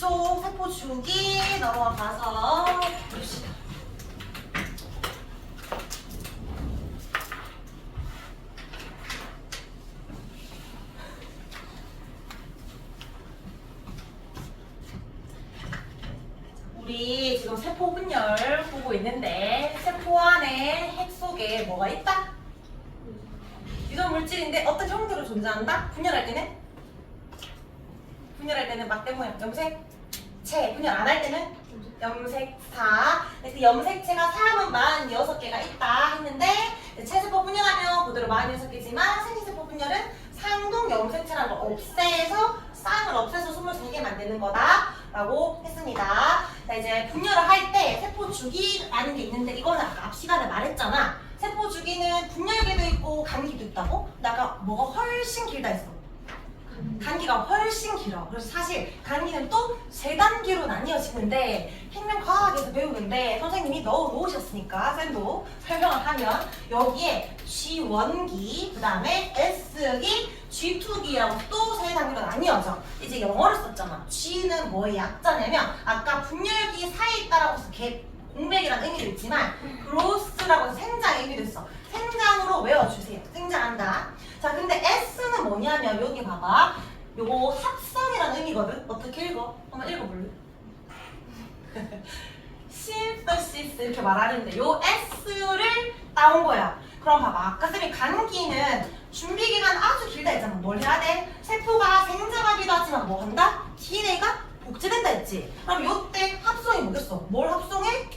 앞쪽 세포 주기 넘어가서 봅시다. 우리 지금 세포 분열 보고 있는데 세포 안에 핵 속에 뭐가 있다? 유전 물질인데 어떤 형태로 존재한다? 분열할 때는? 분열할 때는 막대 모양, 염색체. 분열 안 할 때는? 염색사. 그 염색체가 사람은 46개가 있다 했는데 체세포 분열하면 그대로 46개지만 생리세포 분열은 상동 염색체라는 걸 없애서 쌍을 없애서 23개 만드는 거다 라고 했습니다. 자, 이제 분열을 할 때 세포 주기라는 게 있는데 이거는 아까 앞 시간에 말했잖아. 세포 주기는 분열기도 있고 감기도 있다고? 근데 아까 뭐가 훨씬 길다 했어. 감기가 훨씬 길어. 그래서 사실 감기는 또 3단계로 나뉘어지는데 생명과학에서 배우는데 선생님이 넣어 놓으셨으니까 쌤도 설명을 하면 여기에 G1기, 그 다음에 S기, G2기라고 또 3단계로 나뉘어져. 이제 영어를 썼잖아. G는 뭐의 약자냐면 아까 분열기 사이에 있다라고 해서 공백이라는 의미도 있지만 그로스라고 해서 생장의 의미도 있어. 생장으로 외워주세요. 생장한다. 자, 근데 S는 뭐냐면 여기 봐봐. 요거 합성이라는 의미거든. 어떻게 읽어? 한번 읽어볼래? 신터시스 이렇게 말하는데 요 S를 따온 거야. 그럼 봐봐. 아까 쌤이 감기는 준비기간 아주 길다 했잖아. 뭘 해야 돼? 세포가 생장하기도 하지만 뭐 한다? DNA가 복제된다 했지. 그럼 요때 합성이 뭐겠어? 뭘 합성해?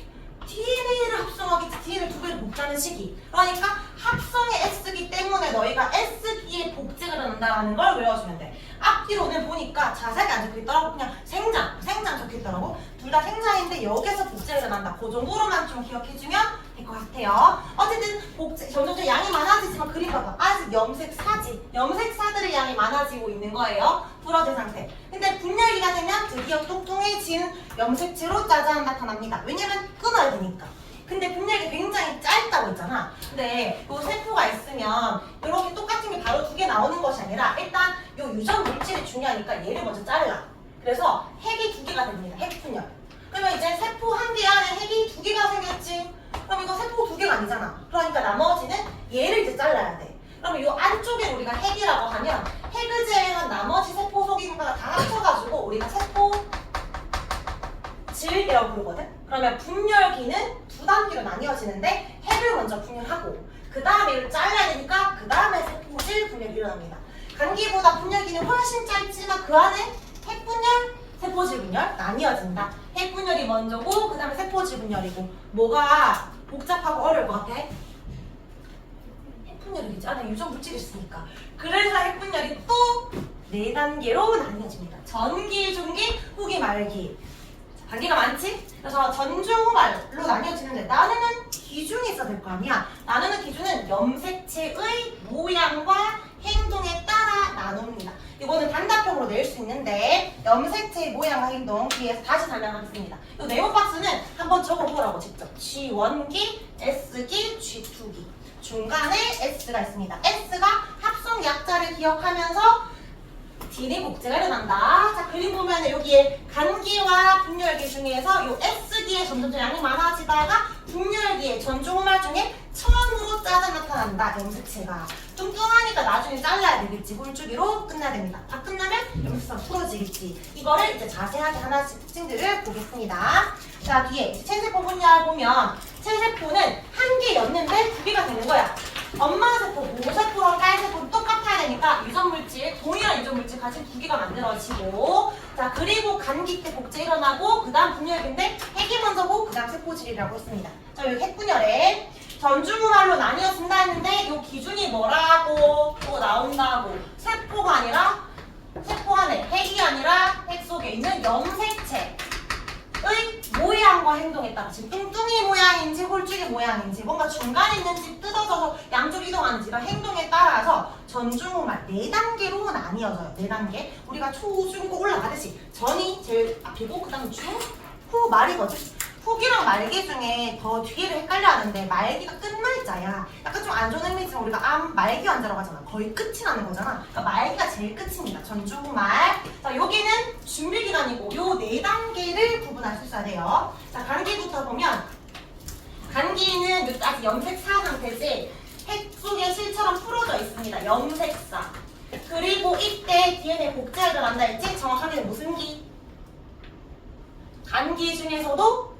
DNA를 합성하겠지. DNA를 2배로 복제하는 시기. 그러니까 합성의 S기 때문에 너희가 S기에 복제가 일어난다는 걸 외워주면 돼. 앞뒤로는 보니까 자세하게 안 적혀있더라고. 그냥 생장 적혀있더라고. 둘 다 생장인데 여기서 복제가 일어난다. 그 정도로만 좀 기억해주면 될 것 같아요. 어쨌든 복제 점점 양이 많아지지만 그림 봐봐. 아직 염색사지. 염색사들의 양이 많아지고 있는 거예요. 불어진 상태. 근데 분열기가 되면 드디어 뚱뚱해진 염색체로 짜잔 나타납니다. 왜냐면 끊어야 되니까. 근데 분열기 굉장히 짧다고 했잖아. 근데 요 세포가 있으면 이렇게 똑같은 게 바로 2개 나오는 것이 아니라 일단 요 유전 물질이 중요하니까 얘를 먼저 잘라. 그래서 핵이 2개가 됩니다. 핵분열. 그러면 이제 세포 한 개 안에 핵이 2개가 생겼지. 그럼 이거 세포 2개가 아니잖아. 그러니까 나머지는 얘를 이제 잘라야 돼. 그러면 이 안쪽에 우리가 핵이라고 하면 핵을 제외한 나머지 세포 속인가가 다 합쳐가지고 우리가 세포 질이라고 부르거든. 그러면 분열기는 2단계로 나뉘어지는데 핵을 먼저 분열하고 그 다음에 이걸 잘라야 되니까 그 다음에 세포질 분열이 일어납니다. 감기보다 분열기는 훨씬 짧지만 그 안에 핵분열, 세포질 분열 나뉘어진다. 핵분열이 먼저고 그 다음에 세포질 분열이고 뭐가 복잡하고 어려울 것 같아? 핵분열이겠지. 안에 유전 물질이 있으니까. 그래서 핵분열이 또 4단계로 나뉘어집니다. 전기, 중기, 후기, 말기. 단계가 많지? 그래서 전중, 후, 말로 나뉘어지는데 나누는 기준이 있어야 될 거 아니야. 나누는 기준은 염색체의 모양과 행동에 따라 나눕니다. 이거는 단답형으로 낼 수 있는데 염색체의 모양과 행동 뒤에서 다시 설명하겠습니다. 이 네모 박스는 한번 적어보라고 직접. G1기, S기, G2기. 중간에 S가 있습니다. S가 합성 약자를 기억하면서 DNA 복제가 일어난다. 자, 그림 보면 여기에 간기와 분열기 중에서 요 S기에 점점 양이 많아지다가 분열기에 전중후말 중에 처음으로 짜져 나타난다. 염색체가. 뚱뚱하니까 나중에 잘라야 되겠지. 홀쭉이로 끝나야 됩니다. 다 끝나면 염색체가 풀어지겠지. 이거를 이제 자세하게 하나씩 특징들을 보겠습니다. 자, 뒤에 체세포 분열 보면 체세포는 한 개였는데 2개가 되는 거야. 엄마 세포, 모세포랑 딸세포는 똑같아야 되니까 유전물질, 동일한 유전물질 가진 2개가 만들어지고 자, 그리고 감기 때 복제 일어나고 그 다음 분열기인데 핵이 먼저고 그 다음 세포질이라고 했습니다. 자, 여기 핵분열에 전중후말로 나뉘어진다 했는데 이 기준이 뭐라고 또 나온다고. 세포가 아니라 세포 안에 핵이 아니라 핵 속에 있는 염색체 의 모양과 행동에 따라 지금 뚱뚱이 모양인지 홀쭉이 모양인지 뭔가 중간에 있는지 뜯어져서 양쪽 이동하는지 이런 행동에 따라서 전중후말 4단계로 나뉘어져요. 4단계. 우리가 초, 중, 고 올라가듯이 전이 제일 앞이고 그 다음 중, 후, 말이거든. 후기랑 말기 중에 더 뒤를 헷갈려 하는데 말기가 끝말자야. 약간 좀 안 좋은 의미지만 우리가 말기 환자라고 하잖아. 거의 끝이 나는 거잖아. 그러니까 말기가 제일 끝입니다. 전중후말. 자, 여기는 준비기간이고 요 4단계를 구분할 수 있어야 돼요. 자, 간기부터 보면 간기는 아직 염색사 상태지 핵 속에 실처럼 풀어져 있습니다. 염색사. 그리고 이때 DNA 복제가 들어간다 했지? 정확하게는 무슨 기? 간기 중에서도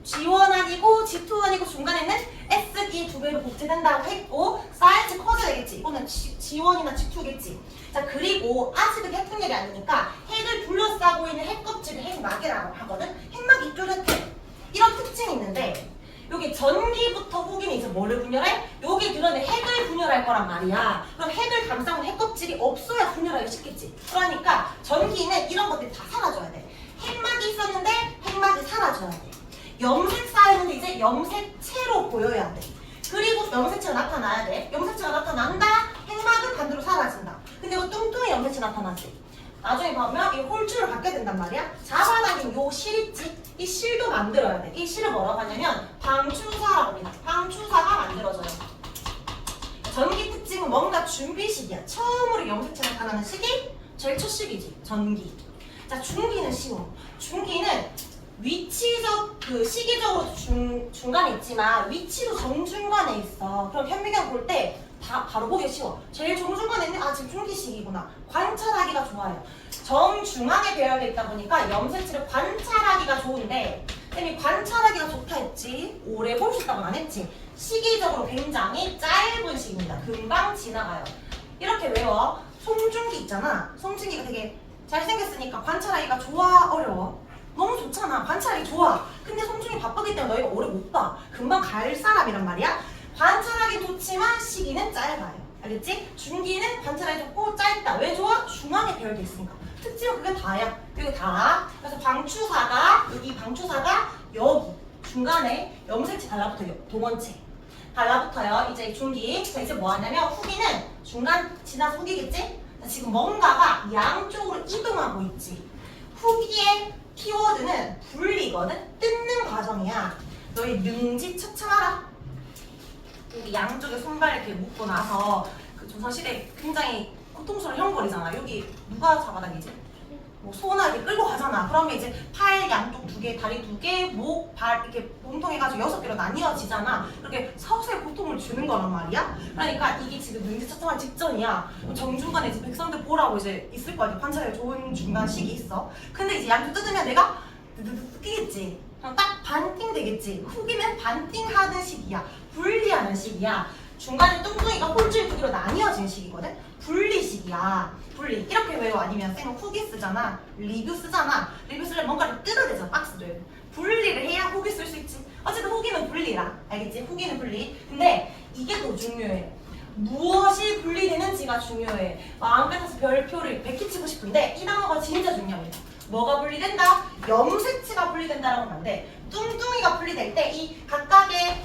G1아니고 G2아니고 중간에는 S기 2배로 복제된다고 했고 사이즈 커져야 되겠지. 이거는 G1이나 G2겠지. 자, 그리고 아직은 핵분열이 아니니까 핵을 둘러싸고 있는 핵껍질을 핵막이라고 하거든. 핵막이 뚜렷해. 이런 특징이 있는데 여기 전기부터 후기는 이제 뭐를 분열해? 여기 들어있는 핵을 분열할 거란 말이야. 그럼 핵을 감싸는 핵껍질이 없어야 분열하기 쉽겠지. 그러니까 전기는 이런 것들이 다 사라져야 돼. 핵막이 있었는데 핵막이 사라져야 돼. 염색사였는데 이제 염색체로 보여야 돼. 그리고 염색체가 나타나야 돼. 염색체가 나타난다. 핵막은 반대로 사라진다. 근데 이거 뚱뚱이 염색체 나타나지. 나중에 보면 이 홀줄을 갖게 된단 말이야. 잡아당긴 요 실 있지? 이 실도 만들어야 돼. 이 실을 뭐라고 하냐면 방추사라고 합니다. 방추사가 만들어져요. 전기 특징은 뭔가 준비 시기야. 처음으로 염색체 나타나는 시기? 제일 첫 시기지. 전기. 자, 중기는 쉬워. 중기는 위치적 시기적으로 중간에 있지만 위치도 정중간에 있어. 그럼 현미경 볼 때 다 바로 보기 쉬워. 제일 정중간에 있는 지금 중기 시기구나. 관찰하기가 좋아요. 정중앙에 배열되어 있다 보니까 염색체를 관찰하기가 좋은데 쌤이 관찰하기가 좋다 했지. 오래 볼 수 있다고 안 했지. 시기적으로 굉장히 짧은 시기입니다. 금방 지나가요. 이렇게 외워. 송중기 있잖아. 송중기가 되게 잘생겼으니까 관찰하기가 좋아, 어려워? 너무 좋잖아. 관찰하기 좋아. 근데 송중기 바쁘기 때문에 너희가 오래 못 봐. 금방 갈 사람이란 말이야. 관찰하기 좋지만 시기는 짧아요. 알겠지? 중기는 관찰하기 좋고 짧다. 왜 좋아? 중앙에 배열돼 있으니까. 특징은 그게 다야. 이게 다. 그래서 방추사가 여기 중간에 염색체 달라붙어요. 동원체 달라붙어요. 이제 중기. 자, 이제 뭐 하냐면 후기는 중간 지나서 후기겠지? 자, 지금 뭔가가 양쪽으로 이동하고 있지. 후기의 키워드는 분리거든? 뜯는 과정이야. 너희 능지 처참하라. 여기 양쪽에 손발 이렇게 묶고 나서 그 조선시대 굉장히 고통스러운 형벌이잖아. 여기 누가 잡아다니지? 뭐 소나 이렇게 끌고 가잖아. 그러면 이제 팔 양쪽 2개, 다리 2개, 목, 발 이렇게 몸통해가지고 6개로 나뉘어지잖아. 그렇게 서서히 고통을 주는 거란 말이야. 그러니까 이게 지금 능지처참한 직전이야. 정중간에 이제 백성들 보라고 이제 있을 거 아니야. 관찰에 좋은 중간 시기 있어. 근데 이제 양쪽 뜯으면 내가 뜯기겠지. 그럼 딱 반띵 되겠지. 후기는 반띵하는 시기야. 분리하는 시기야. 중간에 뚱뚱이가 홀줄 2개로 나뉘어진 시기거든. 분리 시기야. 분리. 이렇게 외워. 아니면 쌤은 후기 쓰잖아. 리뷰 쓰잖아. 리뷰 쓰려면 뭔가를 뜯어야 되잖아. 박스들. 분리를 해야 후기 쓸 수 있지. 어쨌든 후기는 분리라. 알겠지? 후기는 분리. 근데 이게 더 중요해. 무엇이 분리되는지가 중요해. 마음 같아서 별표를 100개 치고 싶은데 이 단어가 진짜 중요합니다. 뭐가 분리된다? 염색체가 분리된다라고 하면 안 돼. 뚱뚱이가 분리될 때 이 각각의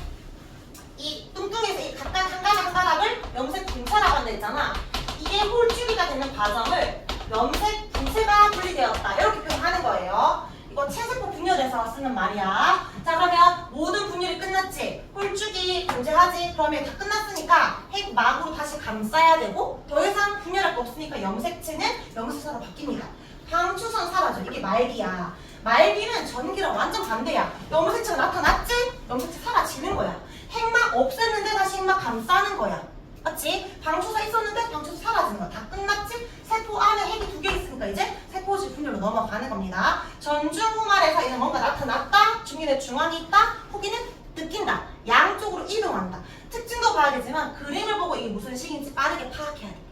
이 뚱뚱이에서 이 각각 한 가닥을 염색 분체라고 한다 했잖아. 이게 홀줄기가 되는 과정을 염색 분체가 분리되었다. 이렇게 표현하는 거예요. 이거 체세포 분열에서 쓰는 말이야. 자, 그러면 모든 분열이 끝났지? 홀줄기 존재하지? 그러면 다 끝났으니까 핵막으로 다시 감싸야 되고 더 이상 분열할 거 없으니까 염색체는 염색체로 바뀝니다. 방추선 사라져. 이게 말기야. 말기는 전기랑 완전 반대야. 염색체가 나타났지? 염색체 사라지는 거야. 핵막 없앴는데 다시 핵막 감싸는 거야. 맞지? 방추사 있었는데 방추사 사라지는 거야. 다 끝났지? 세포 안에 핵이 2개 있으니까 이제 세포질 분열로 넘어가는 겁니다. 전중후말에서 이제 뭔가 나타났다. 중기는 중앙에 있다. 후기는 느낀다. 양쪽으로 이동한다. 특징도 봐야겠지만 그림을 보고 이게 무슨 식인지 빠르게 파악해야 돼.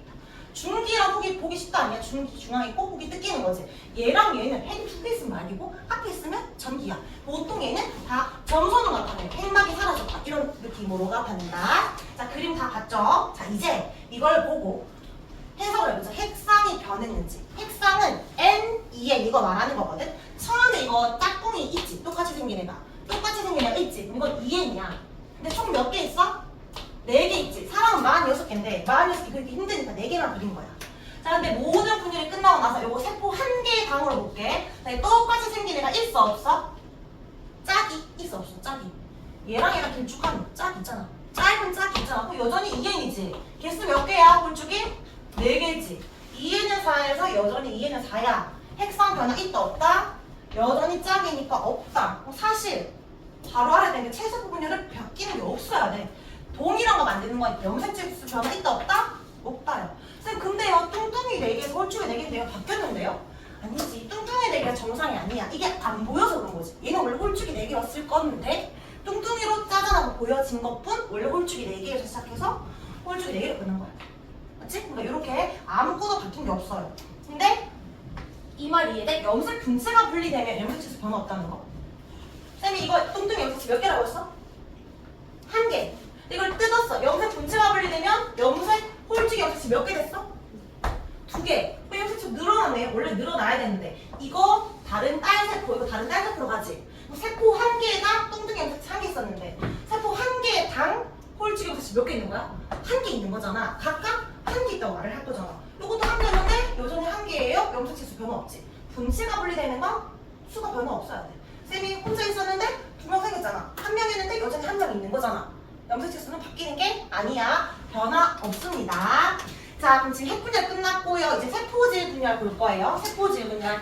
중기랑 후기 보기 쉽다 아니야? 중기 중앙에 있고 후기 뜯기는 거지. 얘랑 얘는 핵이 2개 있으면 말이고 앞에 있으면 전기야. 보통 얘는 다 점선으로 나타내. 핵막이 사라졌다. 이런 느낌으로 나타낸다. 자, 그림 다 봤죠? 자, 이제 이걸 보고 해석을 해보자. 핵상이 변했는지. 핵상은 N, EN 이거 말하는 거거든. 처음에 이거 짝꿍이 있지. 똑같이 생긴 애가. 똑같이 생긴 애가 있지. 이건 EN이야. 근데 총 몇 개 있어? 4개 있지. 사람은 46개인데 46개 그렇게 힘드니까 4개만 그린 거야. 자, 근데 모든 분열이 끝나고 나서 요거 세포 한 개의 강으로 볼게. 똑같이 생긴 애가 있어 없어? 짝이 있어 없어? 짝이. 얘랑 얘랑 길쭉한 짝 있잖아. 짧은 짝이 있잖아. 그럼 여전히 2N이지. 개수 몇 개야? 홀쭉이? 4개지. 2N은 4에서 여전히 2N은 4야. 핵상 변화 있다 없다? 여전히 짝이니까 없다. 사실 바로 알아야 되는 게 최세포 분열은 바뀌는 게 없어야 돼. 동일한 거 만드는 거니까 염색체 변화 있다 없다? 없다요. 쌤 근데요 뚱뚱이 4개에서 홀쭉이 4개인데요 바뀌었는데요? 아니지. 뚱뚱이 4개가 정상이 아니야. 이게 안 보여서 그런 거지. 얘는 원래 홀쭉이 4개였을 건데 뚱뚱이로 짜잔하고 보여진 것뿐 원래 홀쭉이 4개에서 시작해서 홀쭉이 4개로 끝난 거야. 맞지? 그러니까 이렇게 아무것도 바뀐 게 없어요. 근데 이 말 이해돼? 염색 분체가 분리되면 염색체에서 변화 없다는 거. 쌤이 이거 뚱뚱이 염색체 몇 개라고 했어? 1개. 이걸 뜯었어. 염색 분체가 분리되면 염색 홀쭉이 염색체 몇 개 됐어? 2개. 염색체 늘어나네. 원래 늘어나야 되는데 이거 다른 딸 세포, 이거 다른 딸 세포로 가지. 세포 1개에다 뚱뚱이 염색체 1개 있었는데 세포 1개에 당 홀쭉이 염색체 몇 개 있는 거야? 1개 있는 거잖아. 각각 1개 있다고 말을 할 거잖아. 이것도 1개였는데 여전히 1개예요. 염색체 수 변화 없지. 분체가 분리되는 건 수가 변화 없어야 돼. 쌤이 혼자 있었는데 2명 생겼잖아. 1명 있는데 여전히 1명 있는 거잖아. 염색체 수는 바뀌는 게 아니야. 변화 없습니다. 자, 그럼 지금 핵 분열 끝났고요. 이제 세포질 분열 볼 거예요. 세포질 분열.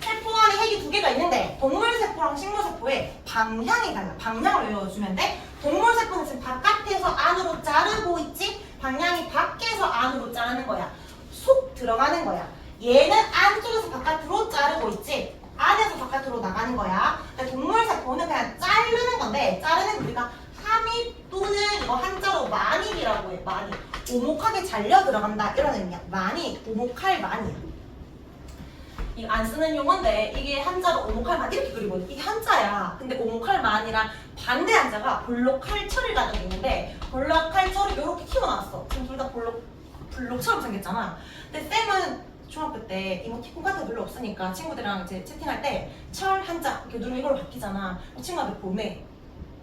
세포 안에 핵이 2개가 있는데 동물세포랑 식물세포의 방향이 달라. 방향을 외워주면 돼. 동물세포는 지금 바깥에서 안으로 자르고 있지. 방향이 밖에서 안으로 자르는 거야. 속 들어가는 거야. 얘는 안쪽에서 바깥으로 자르고 있지. 안에서 바깥으로 나가는 거야. 동물세포는 그냥 자르는 건데 자르는 우리가 함입 또는 이거 한자로 만입이라고 해. 만입. 오목하게 잘려 들어간다 이런 의미야. 만입, 오목할 만이야. 이거 안 쓰는 용어인데 이게 한자로 오목할 만 이렇게 그리거든. 이게 한자야. 근데 오목할 만이랑 반대 한자가 볼록할 철이라는 게 있는데 볼록할 철을 이렇게 키워놨어. 지금 둘 다 볼록처럼 생겼잖아. 근데 쌤은 중학교 때 이모티콘 같은 거 별로 없으니까 친구들이랑 이제 채팅할 때 철 한자 이렇게 누르면 이걸로 바뀌잖아. 친구한테 보내.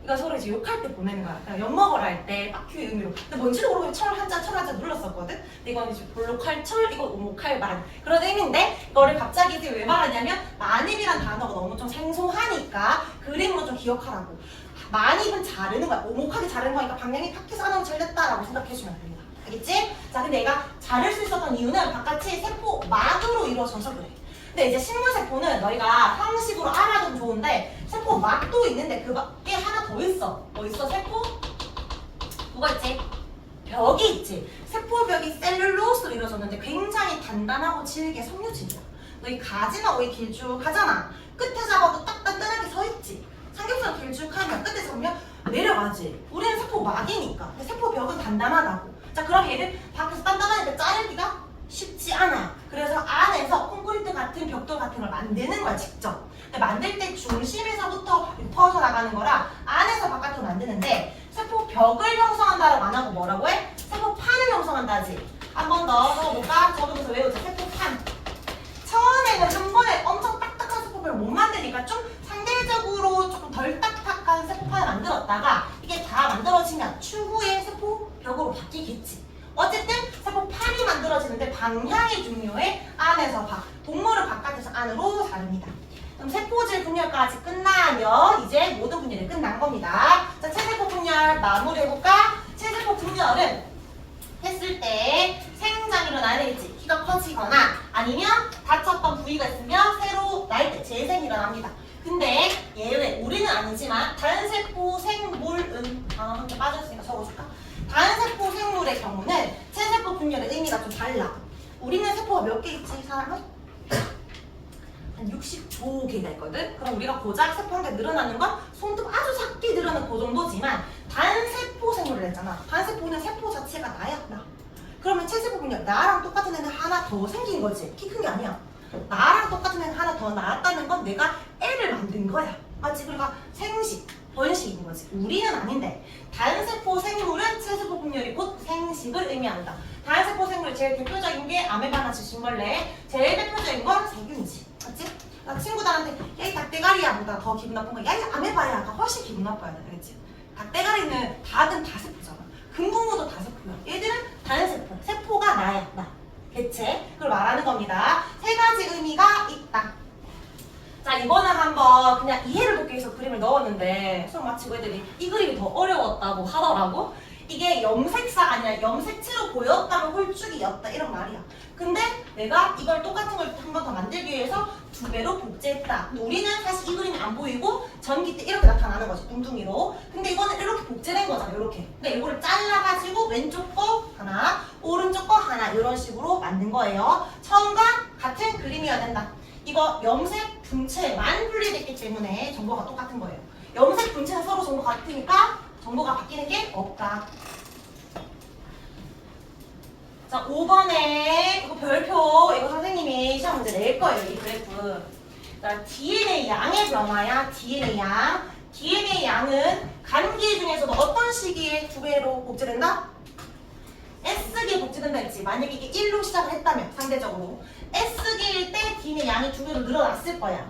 이거 서로 이제 욕할 때 보내는 거야. 그러니까 엿먹으라 할 때 빡큐의 의미로. 근데 뭔지도 모르고 철 한자 눌렀었거든? 근데 이건 이제 볼록할 철, 이거 오목할 만. 그런 의미인데, 이거를 갑자기 이제 왜 말하냐면, 만입이란 단어가 너무 좀 생소하니까, 그림으로 좀 기억하라고. 만입은 자르는 거야. 오목하게 자르는 거니까 방향이 밖에서 안으로 잘렸다라고 생각해주면 됩니다. 알겠지? 자, 근데 얘가 자를 수 있었던 이유는 바깥이 세포막으로 이루어져서 그래. 근데 이제 식물세포는 너희가 형식으로 알아도 좋은데 세포막도 있는데 그 밖에 하나 더 있어. 뭐 있어? 세포? 뭐가 있지? 벽이 있지. 세포벽이 셀룰로스로 이루어졌는데 굉장히 단단하고 질게 섬유질이야. 너희 가지나 오이 길쭉하잖아. 끝에 잡아도 딱 단단하게 서있지. 삼겹살 길쭉하면 끝에 잡으면 내려가지. 우리는 세포막이니까. 세포벽은 단단하다고. 자, 그럼 얘를 밖에서 단단하니까 자르기가 쉽지 않아. 그래서 안에서 콘크리트 같은 벽돌 같은 걸 만드는 거야, 직접. 근데 만들 때 중심에서부터 퍼져나가는 거라 안에서 바깥으로 만드는데 세포벽을 형성한다라고 안 하고 뭐라고 해? 세포판을 형성한다지. 한 번 더 적어볼까? 적으면서 외우자. 세포판. 처음에는 한 번에 엄청 딱딱한 세포벽을 못 만드니까 좀 상대적으로 조금 덜 딱딱한 세포판을 만들었다가 이게 다 만들어지면 추후에 세포벽으로 바뀌겠지. 어쨌든 세포판이 만들어지는데 방향이 중요해. 안에서 밖, 동물을 바깥에서 안으로 자릅니다. 그럼 세포질 분열까지 끝나면 이제 모든 분열이 끝난 겁니다. 자, 체세포 분열 마무리해볼까? 체세포 분열은 했을 때 생장이 일어나야 되겠지. 키가 커지거나 아니면 다쳤던 부위가 있으면 새로 날 때 재생이 일어납니다. 근데 예외, 우리는 아니지만 다른 세포 생물은 단어 한 개 빠졌으니까 적어줄까? 다른 세포 생물의 경우는 체세포 분열의 의미가 좀 달라. 우리는 세포가 몇 개 있지, 사람은? 한 60조 개가 있거든? 그럼 우리가 고작 세포 한 개 늘어나는 건 손톱 아주 작게 늘어나는 그 정도지만 단세포 생물을 했잖아. 단세포는 세포 자체가 나야, 나. 그러면 체세포 분열, 나랑 똑같은 애는 하나 더 생긴 거지. 키 큰 게 아니야. 나랑 똑같은 애는 하나 더 나왔다는 건 내가 애를 만든 거야. 맞지? 그러니까 생식, 번식인 거지. 우리는 아닌데. 단세포 생물은 체세포 분열이 곧 생식을 의미한다. 단세포 생물 제일 대표적인 게 아메바나 지심벌레. 제일 대표적인 건 세균이지. 맞지? 나 친구들한테 야, 이 닭대가리야 보다 더 기분 나쁜 거야. 야, 이 아메바야가 훨씬 기분 나빠야 돼. 알겠지? 닭대가리는 닭은 다 세포잖아. 금붕어도 다 세포야. 얘들은 단세포. 세포가 나야, 나. 개체. 그걸 말하는 겁니다. 세 가지 의미가 있다. 자, 이번에 한번 그냥 이해를 돕기 위해서 그림을 넣었는데 수업 마치고 애들이 이 그림이 더 어려웠다고 하더라고. 이게 염색사가 아니라 염색체로 보였다면 홀쭉이었다 이런 말이야. 근데 내가 이걸 똑같은 걸 한 번 더 만들기 위해서 2배로 복제했다. 근데 우리는 사실 이 그림이 안 보이고 전기 때 이렇게 나타나는 거지, 뚱뚱이로. 근데 이거는 이렇게 복제된 거잖아, 이렇게. 근데 이거를 잘라가지고 왼쪽 거 하나, 오른쪽 거 하나 이런 식으로 만든 거예요. 처음과 같은 그림이어야 된다. 이거 염색 분체만 분리됐기 때문에 정보가 똑같은 거예요. 염색 분체는 서로 정보가 같으니까 정보가 바뀌는 게 없다. 자, 5번에 이거 별표, 이거 선생님이 시험 문제 낼 거예요, 이 그래프. 자, DNA 양의 변화야, DNA 양. DNA 양은 간기 중에서도 어떤 시기에 2배로 복제된다? S기에 복제된다 했지. 만약에 이게 1로 시작을 했다면, 상대적으로. S기일 때 DNA 양이 2배로 늘어났을 거야.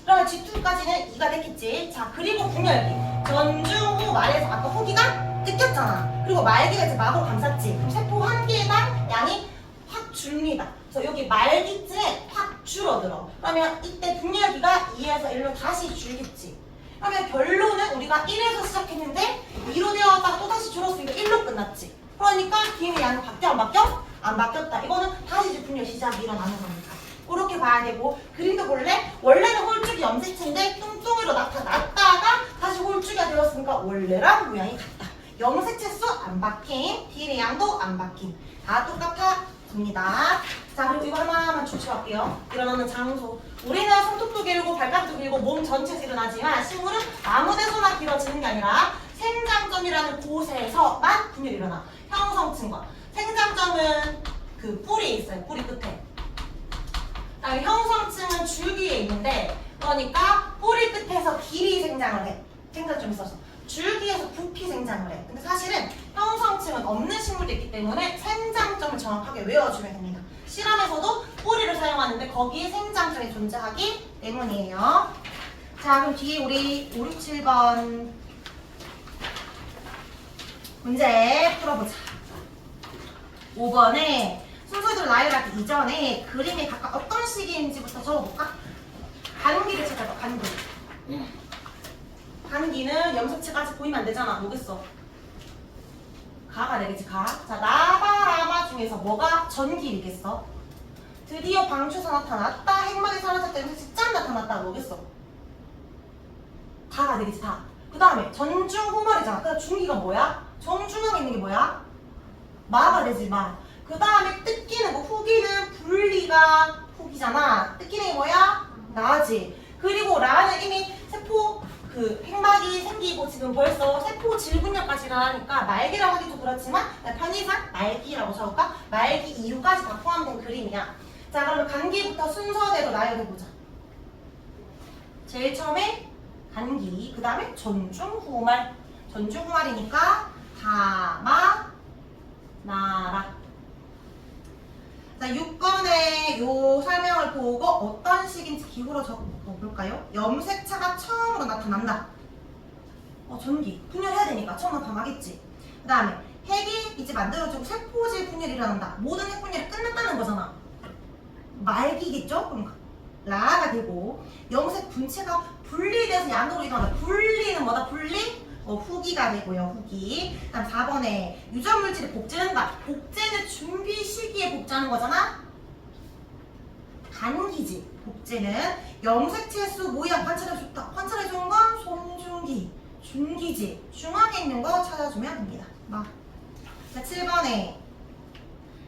그러면 G2까지는 2가 됐겠지. 자, 그리고 분열기. 전중 후 말에서 아까 후기가 뜯겼잖아. 그리고 말기가 이제 막으로 감쌌지. 그럼 세포 한 개당 양이 확 줍니다. 그래서 여기 말기쯤에 확 줄어들어. 그러면 이때 분열기가 2에서 1로 다시 줄겠지. 그러면 결론은 우리가 1에서 시작했는데 2로 되었다가 또 다시 줄었으니까 1로 끝났지. 그러니까 DNA 양이 바뀌어 안 바뀌어? 안 바뀌었다. 이거는 다시 이제 분열 시작이 일어나는 거니까. 그렇게 봐야 되고, 그림도 볼래? 원래는 홀쭉이 염색체인데 뚱뚱이로 나타났다가 다시 홀쭉이가 되었으니까 원래랑 모양이 같다. 염색체 수 안 바뀜, DNA 양도 안 바뀜. 다 똑같아집니다. 자, 그리고 이거 하나만 주시할게요. 일어나는 장소. 우리는 손톱도 길고 발가락도 길고 몸 전체에서 일어나지만 식물은 아무 데서나 길어지는 게 아니라 생장점이라는 곳에서만 분열이 일어나. 형성층과. 생장점은 그 뿌리에 있어요. 뿌리 끝에. 형성층은 줄기에 있는데, 그러니까 뿌리 끝에서 길이 생장을 해. 생장점이 있어서. 줄기에서 부피 생장을 해. 근데 사실은 형성층은 없는 식물도 있기 때문에 생장점을 정확하게 외워주면 됩니다. 실험에서도 뿌리를 사용하는데 거기에 생장점이 존재하기 때문이에요. 자, 그럼 뒤에 우리 5, 6, 7번 문제 풀어보자. 5번에 순서대로 나열하기 이전에 그림이 각각 어떤 시기인지부터 적어볼까? 간기를 찾아봐, 간기. 간기는 염색체까지 보이면 안 되잖아. 뭐겠어? 가가 되겠지, 가. 자, 나바라마 중에서 뭐가 전기이겠어? 드디어 방추에서 나타났다. 핵막이 사라졌다. 염색체 짠 나타났다. 뭐겠어? 다가 되겠지, 다. 그 다음에 전중 후말이잖아. 그 다음 중기가 뭐야? 정중앙에 있는 게 뭐야? 마가 되지, 마. 그 다음에 뜯기는 거, 후기는 분리가 후기잖아. 뜯기는 게 뭐야? 나지. 그리고 라는 이미 세포 그 핵막이 생기고 지금 벌써 세포 질분열까지 일어나니까 말기라고 하기도 그렇지만 편의상 말기라고 적을까? 말기 이후까지 다 포함된 그림이야. 자, 그러면 간기부터 순서대로 나열해보자. 제일 처음에 간기, 그 다음에 전중후말. 전중후말이니까 다마 나라. 자, 6번의 요 설명을 보고 어떤 식인지 기호로 적어볼까요? 염색체가 처음으로 나타난다. 전기. 분열해야 되니까 처음 나타나겠지. 그 다음에 핵이 이제 만들어지고 세포질 분열이 일어난다. 모든 핵 분열이 끝났다는 거잖아. 말기겠죠? 그럼 라가 되고, 염색 분체가 분리돼서 양으로 일어난다. 분리는 뭐다? 분리? 후기가 되고요, 후기. 그 다음 4번에 유전물질이 복제된다. 복제는 준비 시기에 복제하는 거잖아? 간기지. 복제는 염색체 수 모양 관찰해줬다. 관찰해준 건 송중기. 중기지. 중앙에 있는 거 찾아주면 됩니다. 자, 7번에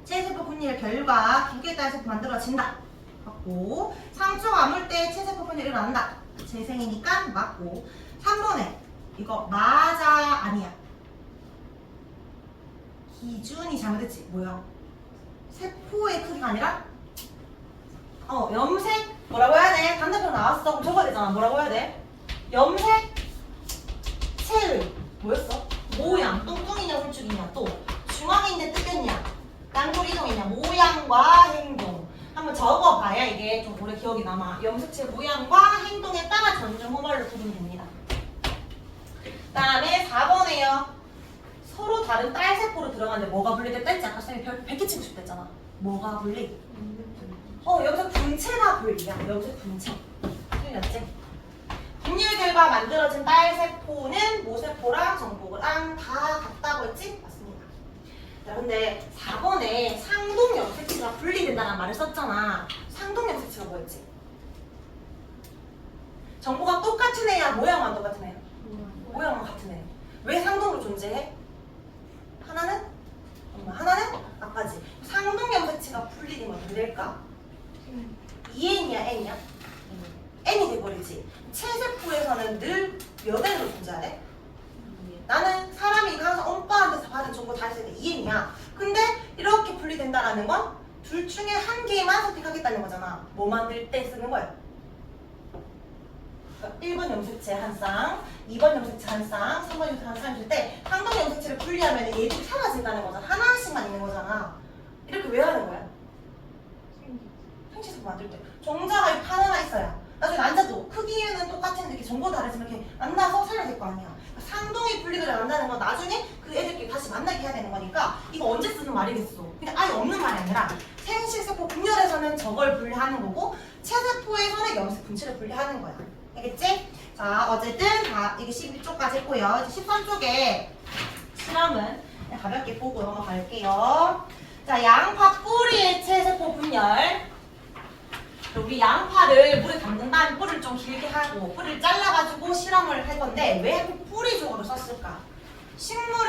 체세포 분열 결과 2개의 딸세포 만들어진다. 맞고. 상처가 아물 때 체세포 분열이 일어난다. 재생이니까 맞고. 3번에 이거 맞아 아니야. 기준이 잘못됐지. 뭐야? 세포의 크기가 아니라 염색 뭐라고 해야 돼? 반대편 나왔어. 그럼 적어야 되잖아. 뭐라고 해야 돼? 염색 체의 뭐였어? 모양. 뚱뚱이냐 홀쭉이냐. 또 중앙에 있는 뜨겠냐 딴돌 이동이냐. 모양과 행동. 한번 적어봐야 이게 좀 오래 기억이 남아. 염색체 모양과 행동에 따라 전중 후말로 구분됩니다. 그 다음에 4번에요. 서로 다른 딸세포로 들어가는데 뭐가 분리됐다 했지? 아까 선생님이 100개 치고 싶다 했잖아. 뭐가 분리? 여기서 분체가 분리야. 여기서 분체. 틀렸지? 분열 결과 만들어진 딸세포는 모세포랑 정보랑 다 같다고 했지? 맞습니다. 야, 근데 4번에 상동 염색체가 분리된다는 말을 썼잖아. 상동 염색체가 뭐였지? 정보가 똑같은 애야, 모양만 똑같은 애야? 모양만 같은 애. 왜 상동으로 존재해? 하나는 아까지 상동 염색체가 분리되면 어떻게 될까? 2n이야, n이야? n이 돼버리지. 체세포에서는 늘 몇 n으로 존재하래? 나는 사람이 항상 엄빠한테서 받은 정보 다 했을 때 2n이야. 근데 이렇게 분리된다라는 건 둘 중에 한 개만 선택하겠다는 거잖아. 뭐 만들 때 쓰는 거야? 그러니까 1번 염색체 한 쌍, 2번 염색체 한 쌍, 3번 염색체 한 쌍 줄 때 상동 염색체를 분리하면 얘들이 사라진다는 거잖아. 하나씩만 있는 거잖아. 이렇게 왜 하는 거야? 생체세포 만들 때 종자가 이렇게 하나가 있어야 나중에 앉아도 크기는 똑같은데 이렇게 정보 다르지만 이렇게 만나서 살려야 될 거 아니야. 그러니까 상동이 분리가 난다는 건 나중에 그 애들끼리 다시 만나게 해야 되는 거니까 이거 언제 쓰는 말이겠어. 그냥 아예 없는 말이 아니라 생식세포 분열에서는 저걸 분리하는 거고 체세포에서는 염색 분치를 분리하는 거야. 알겠지? 자, 어쨌든 다 이게 11쪽까지 했고요. 이제 13쪽에 실험은 그냥 가볍게 보고 넘어갈게요. 자, 양파 뿌리의 체세포 분열. 우리 양파를 물에 담근 다음에 뿌리를 좀 길게 하고 뿌리를 잘라가지고 실험을 할 건데 왜 뿌리 쪽으로 썼을까? 식물은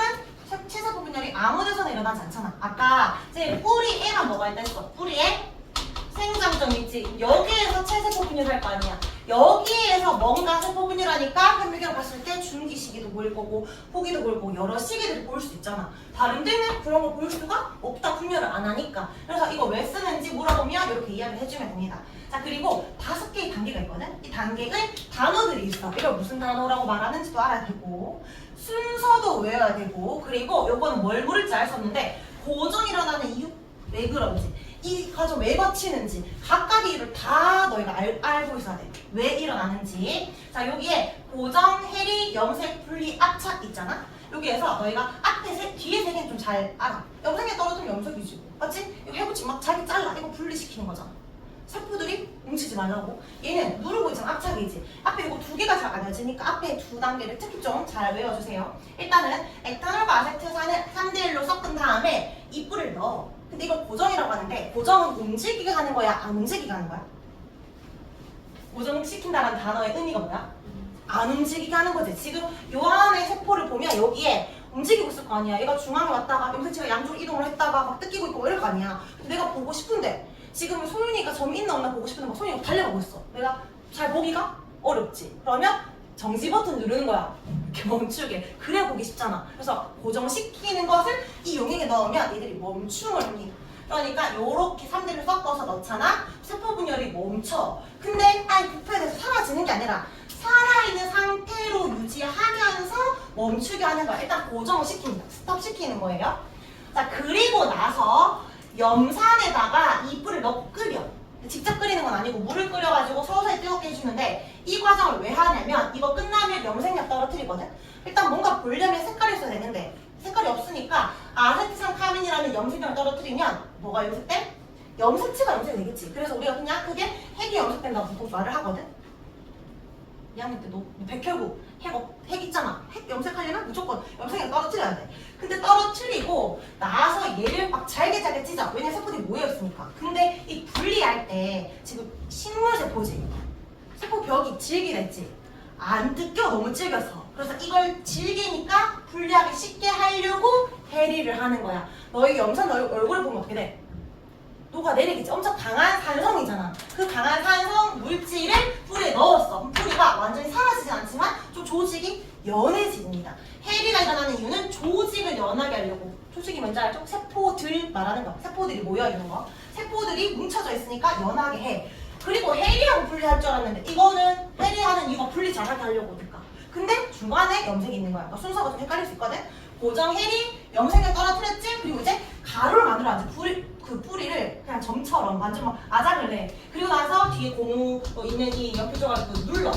체세포 분열이 아무 데서나 일어나지 않잖아. 아까 이제 뿌리에만 뭐가 있다 했어. 뿌리에 생장점 있지. 여기에서 체세포 분열할 거 아니야. 여기에서 뭔가 세포 분열하니까 현미경을 봤을 때 중기 시기도 보일 거고 포기도 보일 거고 여러 시기들이 보일 수 있잖아. 다른 데는 그런 거 보일 수가 없다. 분열을 안 하니까. 그래서 이거 왜 쓰는지 물어보면 이렇게 이야기를 해주면 됩니다. 자, 그리고 5개의 단계가 있거든. 이 단계의 단어들이 있어. 이걸 무슨 단어라고 말하는지도 알아야 되고 순서도 외워야 되고 그리고 요거는 뭘 부를지 알 수 없는데 고정 일어나는 이유? 왜 그런지 이 과정 왜 거치는지 각각의 이유를 다 너희가 알고 있어야 돼. 왜 일어나는지. 자, 여기에 고정, 해리, 염색, 분리, 압착 있잖아. 여기에서 너희가 앞에 뒤에 세 개는 좀 잘 알아. 염색에 떨어지면 염색이지. 맞지? 이거 해보지 막 자기 잘라. 이거 분리시키는 거잖아. 세포들이 뭉치지 말라고. 얘는 누르고 있잖아. 압착이지. 앞에 이거 2개가 잘 알려지니까 앞에 2단계를 특히 좀 잘 외워주세요. 일단은 에탄올과 아세트산을 3대1로 섞은 다음에 이 뿌리를 넣어. 근데 이걸 고정이라고 하는데 고정은 움직이게 하는 거야? 안 움직이게 하는 거야? 고정시킨다는 단어의 의미가 뭐야? 안 움직이게 하는 거지. 지금 요 안에 세포를 보면 여기에 움직이고 있을 거 아니야. 얘가 중앙에 왔다가 염색체가 양쪽으로 이동을 했다가 막 뜯기고 있고 이럴 거 아니야. 근데 내가 보고 싶은데 지금 소윤이가 점 있나 없나 보고 싶은데 막 소윤이가 달려가고 있어. 내가 잘 보기가 어렵지. 그러면 정지 버튼 누르는 거야. 이렇게 멈추게. 그래 보기 쉽잖아. 그래서 고정시키는 것을 이 용액에 넣으면 얘들이 멈춤을 합니다. 그러니까 이렇게 3대를 섞어서 넣잖아. 세포 분열이 멈춰. 근데 아예 부패돼서 사라지는 게 아니라 살아있는 상태로 유지하면서 멈추게 하는 거야. 일단 고정을 시킵니다. 스톱시키는 거예요. 자, 그리고 나서 염산에다가 이 뿌리를 넣고 끓여. 직접 끓이는 건 아니고 물을 끓여가지고 서서히 뜨겁게 해주는데 이 과정을 왜 하냐면 이거 끝나면 염색약 떨어뜨리거든. 일단 뭔가 보려면 색깔이 있어야 되는데 색깔이 없으니까 아세트산 카민이라는 염색약을 떨어뜨리면 뭐가 염색돼? 염색체가 염색되겠지. 그래서 우리가 그냥 그게 핵이 염색된다고 보통 말을 하거든. 2학년 때도 백혈구 핵 있잖아. 핵 염색하려면 무조건 염색약 떨어뜨려야 돼. 근데 떨어뜨리고 나서 얘를 막 잘게 찢어. 왜냐면 세포들이 모여있으니까. 근데 이 분리할 때 지금 식물세포지. 세포벽이 질기랬지. 안 뜯겨. 너무 질겨서. 그래서 이걸 질기니까 분리하기 쉽게 하려고 해리를 하는 거야. 너희 염산 얼굴을 보면 어떻게 돼? 녹아내리겠지. 엄청 강한 산성이잖아. 그 강한 산성 물질을 뿌리에 넣었어. 그럼 뿌리가 완전히 사라지진 않지만 좀 조직이 연해집니다. 해리가 일어나는 이유는 조직을 연하게 하려고. 조직이 뭔지 알죠? 세포들 말하는 거. 세포들이 모여있는 거. 세포들이 뭉쳐져 있으니까 연하게 해. 그리고 해리하고 분리할 줄 알았는데 이거는 해리하는 이유가 분리 잘하게 하려고 하니까. 근데 중간에 염색이 있는 거야. 그러니까 순서가 좀 헷갈릴 수 있거든. 고정 해리, 염색을 떨어뜨렸지. 그리고 이제 가루를 만들어야지. 그 뿌리를 그냥 점처럼 완전 막 아작을 내. 그리고 나서 뒤에 고무 있는 이 옆에 줘가지고 눌러.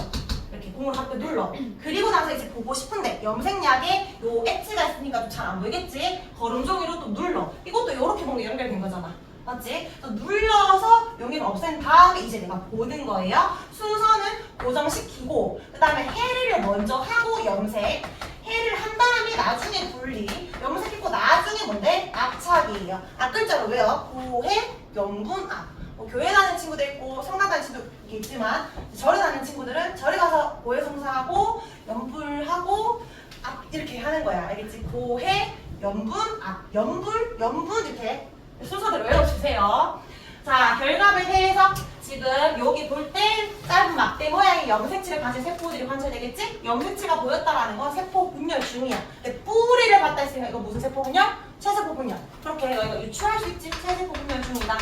이렇게 고무를 갖고 눌러. 그리고 나서 이제 보고 싶은데 염색약에 요 엣지가 있으니까 좀 잘 안 보이겠지? 거름종이로 또 눌러. 이것도 이렇게 보면 연결된 거잖아. 맞지? 그래서 눌러서 용액을 없앤 다음에 이제 내가 보는 거예요. 순서는 고정시키고 그 다음에 해리를 먼저 하고 염색. 해리를 한 다음에 나중에 분리. 염색했고 나중에 나중에 뭔데? 압착이에요. 앞글자로 왜요? 고해, 염분, 압. 뭐 교회 다니는 친구도 있고 성당 다니는 친구도 있지만 절에 다니는 친구들은 절에 가서 고해성사하고 염불하고 압 이렇게 하는 거야. 알겠지? 고해, 염분, 압. 염불, 염분 이렇게 순서대로 외워주세요. 자, 결과물 해석. 지금 여기 볼 때 짧은 막대 모양의 염색체를 가진 세포들이 관찰되겠지? 염색체가 보였다라는 건 세포 분열 중이야. 근데 뿌리를 봤다 했으니까 이거 무슨 세포 분열? 체세포 분열. 그렇게 너희가 유추할 수 있지? 체세포 분열 중이다.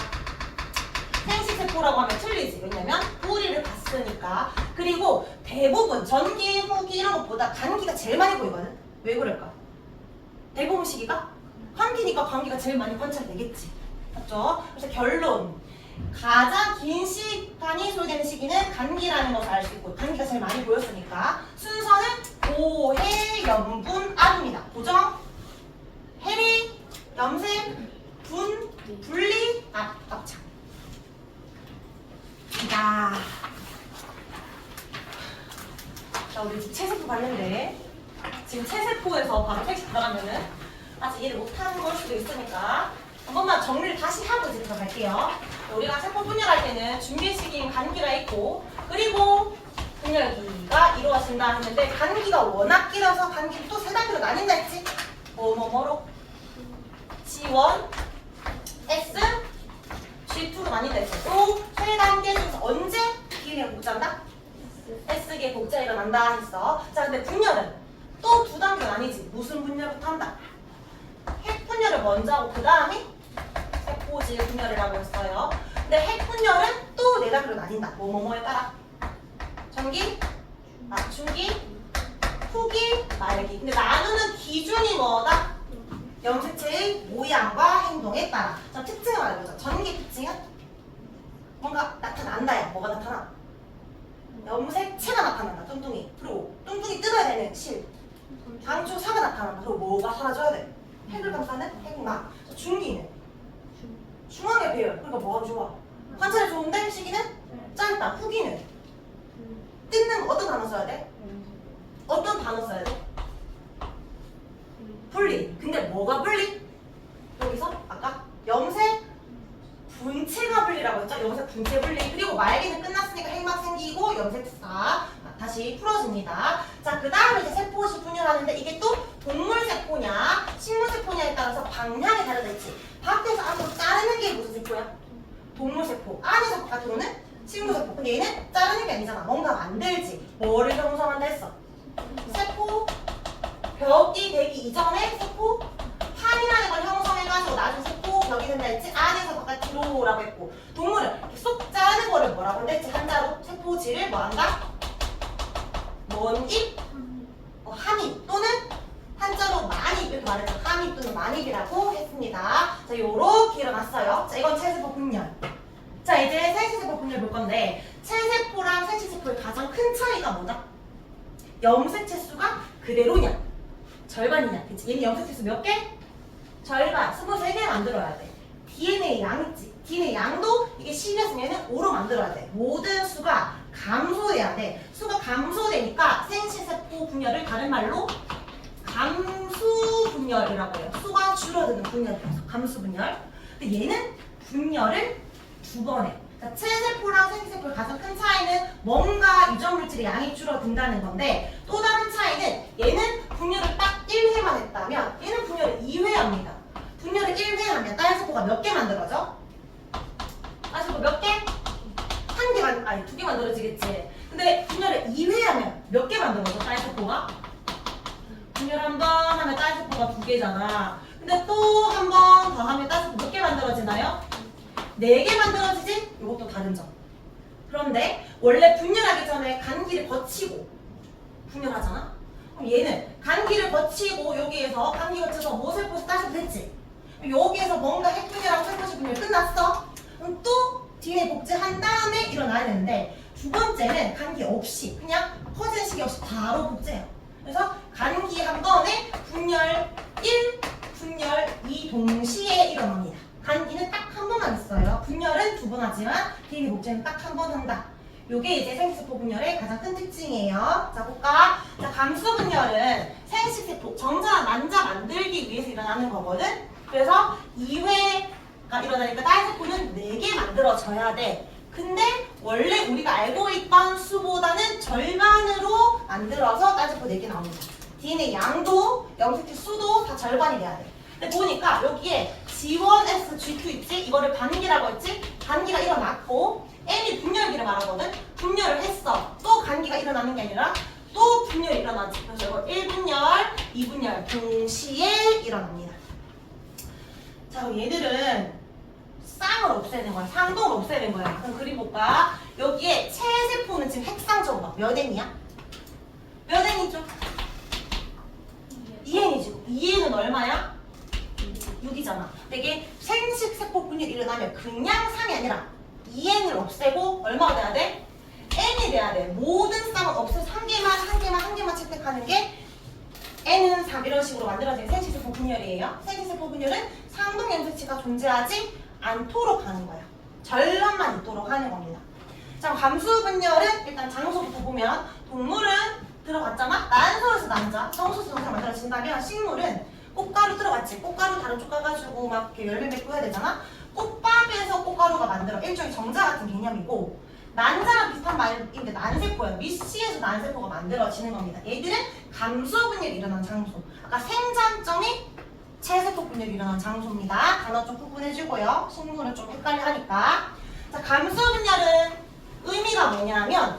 생식세포라고 하면 틀리지. 왜냐면 뿌리를 봤으니까. 그리고 대부분 전기, 후기 이런 것보다 감기가 제일 많이 보이거든? 왜 그럴까? 대부분 시기가? 감기니까 감기가 제일 많이 관찰되겠지. 맞죠? 그래서 결론. 가장 긴 시간이 소요되는 시기는 감기라는 것을 알 수 있고 감기가 제일 많이 보였으니까 순서는 고해, 염분, 압입니다. 고정, 해리, 염색, 분, 분리, 압, 압착. 자, 우리 지금 체세포 봤는데 지금 체세포에서 바로 택시 들어가면은 아직 이해를 못하는 걸 수도 있으니까 한 번만 정리를 다시 하고 이제 들어갈게요. 우리가 세포 분열할 때는 준비 시기인 간기가 있고 그리고 분열기가 이루어진다 했는데 간기가 워낙 길어서 간기를 또 세 단계로 나뉜다 했지? 뭐로? G1, S, G2로 나뉜다 했어. 또 세 단계 중에서 언제 D의 복제한다? S계의 복제가 일어난다 했어. 자, 근데 분열은 또 두 단계가 나뉘지. 무슨 분열부터 한다? 핵 분열을 먼저 하고 그 다음에 세포질 분열이라고 했어요. 근데 핵 분열은 또 네 단계로 나뉜다. 뭐에 따라? 전기, 중기, 후기, 말기. 근데 나누는 기준이 뭐다? 염색체의 모양과 행동에 따라. 자, 특징을 말해보자. 전기 특징은 뭔가 나타난다야. 뭐가 나타나? 염색체가 나타난다. 뚱뚱이. 그리고 뚱뚱이 뜯어야 되는 실. 방초사가 나타난다. 그리고 뭐가 사라져야 돼? 핵을 감싸는 핵막. 중기는 중앙에 배열. 그러니까 뭐가 좋아? 관찰이 좋은데 시기는 짧다. 후기는 뜯는 어떤 단어 써야 돼? 어떤 단어 써야 돼? 분리. 근데 뭐가 분리? 여기서 아까 염색 분체가 분리라고 했죠? 염색 분체 분리. 그리고 말기는 끝났으니까 핵막 생기고 염색사 다시 풀어집니다. 자, 그 다음에 이제 세포시 분열하는데 이게 또 동물 세포냐 식물 세포냐에 따라서 방향이 다르다 했지. 밖에서 안으로 자르는 게 무슨 세포야? 동물 세포. 안에서 바깥으로는 식물 세포. 근데 얘는 자르는 게 아니잖아. 뭔가 만들지. 뭐를 형성한다 했어? 세포 벽이 되기 이전에 세포 판이라는 걸 형성해가지고 나중에 세포 벽이 된다 했지. 안에서 바깥으로라고 했고 동물은 쏙 자르는 거를 뭐라고 했지? 한자로 세포질을 뭐한다? 먼입, 함입 또는 한자로 만입 이렇게 말해서 함입 또는 만입이라고 했습니다. 자, 요렇게 일어났어요. 자, 이건 체세포 분열. 자, 이제 생식세포 분열 볼 건데 체세포랑 생식세포의 가장 큰 차이가 뭐다? 염색체 수가 그대로냐? 절반이냐? 그치? 얘는 염색체 수 몇 개? 절반, 23개 만들어야 돼. DNA 양 있지? DNA 양도 이게 10이었으면 얘는 5로 만들어야 돼. 모든 수가 감소돼야 돼. 수가 감소되니까 생식세포 분열을 다른 말로 감수 분열이라고 해요. 수가 줄어드는 분열이라서 감수 분열. 근데 얘는 분열을 두 번 해. 자, 체세포랑 생식세포의 가장 큰 차이는 뭔가 유전물질의 양이 줄어든다는 건데 또 다른 차이는 얘는 분열을 딱 1회만 했다면 얘는 분열을 2회 합니다. 분열을 1회 하면 딸세포가 몇 개 만들어져? 딸세포 몇 개? 한 개 아니 2개 만들어지겠지. 근데 분열을 2회 하면 몇 개 만들어져 딸세포가? 분열 한 번 하면 딸세포가 2개잖아. 근데 또 한 번 더 하면 딸세포 몇 개 만들어지나요? 4개 만들어지지? 이것도 다른 점. 그런데 원래 분열하기 전에 간기를 거치고 분열하잖아? 그럼 얘는 간기를 거치고 여기에서 간기 거쳐서 모세포에서 딸세포 됐지? 여기에서 뭔가 핵분열하고 세포시 분열 끝났어? 그럼 또 DNA 복제한 다음에 일어나야 되는데 두 번째는 간기 없이 그냥 퍼지는 시기 없이 바로 복제해요. 그래서 간기 한 번에 분열 1, 분열 2 동시에 일어납니다. 간기는 딱 한 번만 있어요. 분열은 두 번 하지만 DNA 복제는 딱 한 번 한다. 요게 이제 생식세포 분열의 가장 큰 특징이에요. 자, 볼까? 자, 감수 분열은 생식세포, 정자, 난자 만들기 위해서 일어나는 거거든? 그래서 2회가 일어나니까 딸세포는 4개 만들어져야 돼. 근데 원래 우리가 알고 있던 수보다는 절반으로 만들어서 딸세포 4개 나옵니다. DNA 양도, 염색체 수도 다 절반이 돼야 돼. 근데 보니까 여기에 G1S, G2 있지? 이거를 반기라고 했지? 반기가 일어났고 N이 분열기를 말하거든? 분열을 했어. 또 간기가 일어나는 게 아니라 또 분열이 일어나지. 그래서 이거 1분열, 2분열 동시에 일어납니다. 자, 그럼 얘들은 쌍을 없애는 거야. 상동을 없애는 거야. 그럼 그려볼까? 여기에 체세포는 지금 핵상적으로 봐. 몇 N이야? 몇 N이죠? 2N이지. 2N은 얼마야? 6이잖아. 근데 이게 생식세포 분열이 일어나면 그냥 3이 아니라 2N을 없애고 얼마가 돼야 돼? N이 돼야 돼. 모든 쌍을 없애서 한 개만 채택하는 게 N은 3 이런 식으로 만들어진 생식세포 분열이에요. 생식세포 분열은 상동 염색체가 존재하지 않도록 하는 거야. 절반만 있도록 하는 겁니다. 자, 감수 분열은 일단 장소부터 보면 동물은 들어갔잖아? 난소에서 난자, 성소에서 성자 만들어진다면 식물은 꽃가루 들어갔지? 꽃가루 다른 쪽 가가지고 막 이렇게 열매 맺고 해야 되잖아? 꽃밥에서 꽃가루가 만들어. 일종의 정자 같은 개념이고 난자랑 비슷한 말인데 난세포예요. 밑씨에서 난세포가 만들어지는 겁니다. 얘들은 감수 분열이 일어난 장소. 아까 생장점이 체세포 분열이 일어난 장소입니다. 단어 좀 구분해주고요. 식물은 좀 헷갈려 하니까. 자, 감수 분열은 의미가 뭐냐면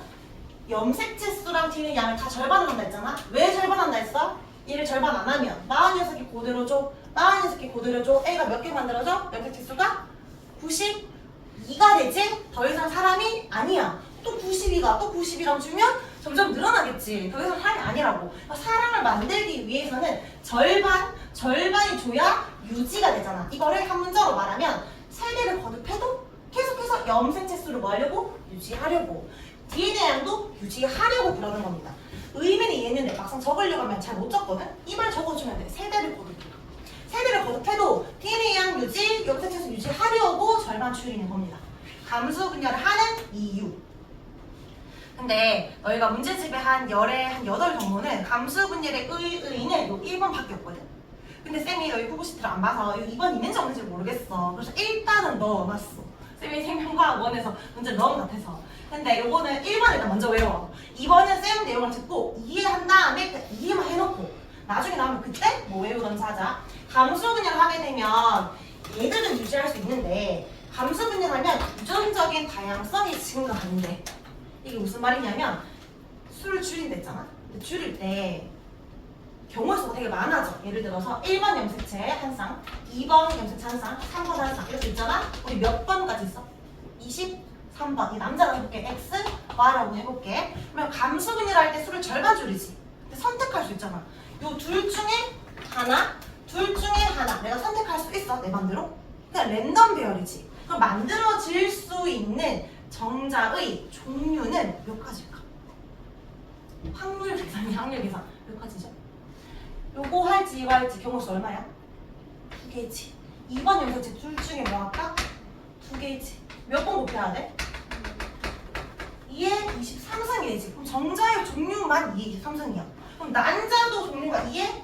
염색체 수랑 DNA 양을 다 절반한다 했잖아. 왜 절반한다 했어? 얘를 절반 안 하면 46개 그대로 줘. 46개 그대로 줘. A가 몇 개 만들어져? 염색체 수가 92가 되지? 더 이상 사람이 아니야. 또 92가 또 92랑 주면 점점 늘어나겠지. 더 이상 사람이 아니라고. 그러니까 사람을 만들기 위해서는 절반이 줘야 유지가 되잖아. 이거를 한 문자로 말하면 세대를 거듭해도 계속해서 염색체 수를 뭐 하려고? 유지하려고. DNA 양도 유지하려고 그러는 겁니다. 의미는 이해했는데 막상 적으려고 하면 잘 못 적거든? 이 말 적어주면 돼. 세대를 거듭해. 세대를 거듭해도 DNA 양 유지, 염색체 수 유지하려고 절반 줄이는 겁니다. 감수 분열을 하는 이유. 근데 너희가 문제집에 한 열에 한 8종목은 감수 분열의 의의는 요 1번밖에 없거든. 근데 쌤이 너희 구구시트를 안 봐서 요 2번 있는지 없는지 모르겠어. 그래서 일단은 넣어놨어. 쌤이 생명과학 원에서 문제를 넣은 것 같아서. 근데 요거는 1번 일단 먼저 외워. 2번은 쌤 내용을 듣고 이해한 다음에 이해만 해놓고 나중에 나오면 그때 뭐 외우던지 하자. 감수 분열을 하게 되면 얘들은 유지할 수 있는데 감수 분열하면 유전적인 다양성이 증가하는데 이게 무슨 말이냐면 수를 줄인다 했잖아. 근데 줄일 때 경우의 수가 되게 많아져. 예를 들어서 1번 염색체 한 쌍, 2번 염색체 한 쌍, 3번 한 쌍 이렇게 있잖아. 우리 몇 번까지 있어? 23번. 이 남자라고 해볼게. X, Y라고 해볼게. 그러면 감수 분열할 때 수를 절반 줄이지. 근데 선택할 수 있잖아. 요 둘 중에 하나, 내가 선택할 수 있어. 내 맘대로. 그냥 랜덤 배열이지. 그럼 만들어질 수 있는 정자의 종류는 몇 가지일까? 확률 계산 몇 가지죠? 요거 할지 이거 할지 경우수 얼마야? 2개지. 2번 염색체 둘 중에 뭐 할까? 2개지. 몇 번 곱해야 돼? 2에 23승이 되지. 그럼 정자의 종류만 2에 23승이야. 그럼 난자도 종류가 2에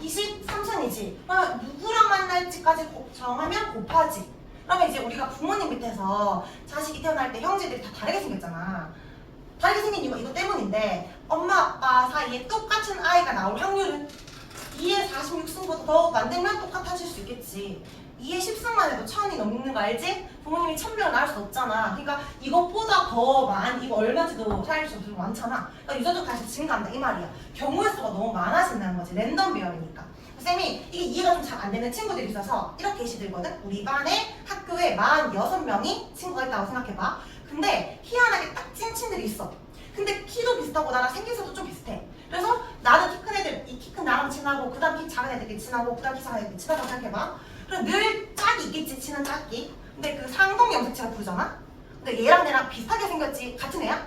23승이지. 그럼 누구랑 만날지까지 정하면 곱하지. 그러면 이제 우리가 부모님 밑에서 자식이 태어날 때 형제들이 다 다르게 생겼잖아. 다르게 생긴 이유가 이거 때문인데 엄마 아빠 사이에 똑같은 아이가 나올 확률은 2에 46승보다 더 만들면 똑같아질 수 있겠지. 2에 10승만 해도 1000이 넘는 거 알지? 부모님이 1000명을 낳을 수 없잖아. 그러니까 이것보다 더 많이, 이거 얼마지도 살릴 수 없는 거 많잖아. 그러니까 유전적 다시 증가한다 이 말이야. 경우의 수가 너무 많아진다는 거지. 랜덤 배열이니까. 쌤이 이게 이해가 좀 잘 안 되는 친구들이 있어서 이렇게 예시 들거든. 우리 반에 학교에 46명이 친구가 있다고 생각해봐. 근데 희한하게 딱 찐친들이 있어. 근데 키도 비슷하고 나랑 생긴새도 좀 비슷해. 그래서 나는 키 큰 애들, 이 키 큰 나랑 친하고 그 다음 키 작은 애들끼리 친하고 그 다음 키 작은 애들끼리 친하다고 생각해봐. 그럼 늘 짝이 있겠지, 친한 짝이. 근데 그 상동 염색체가 부르잖아? 근데 얘랑 내랑 비슷하게 생겼지 같은 애야?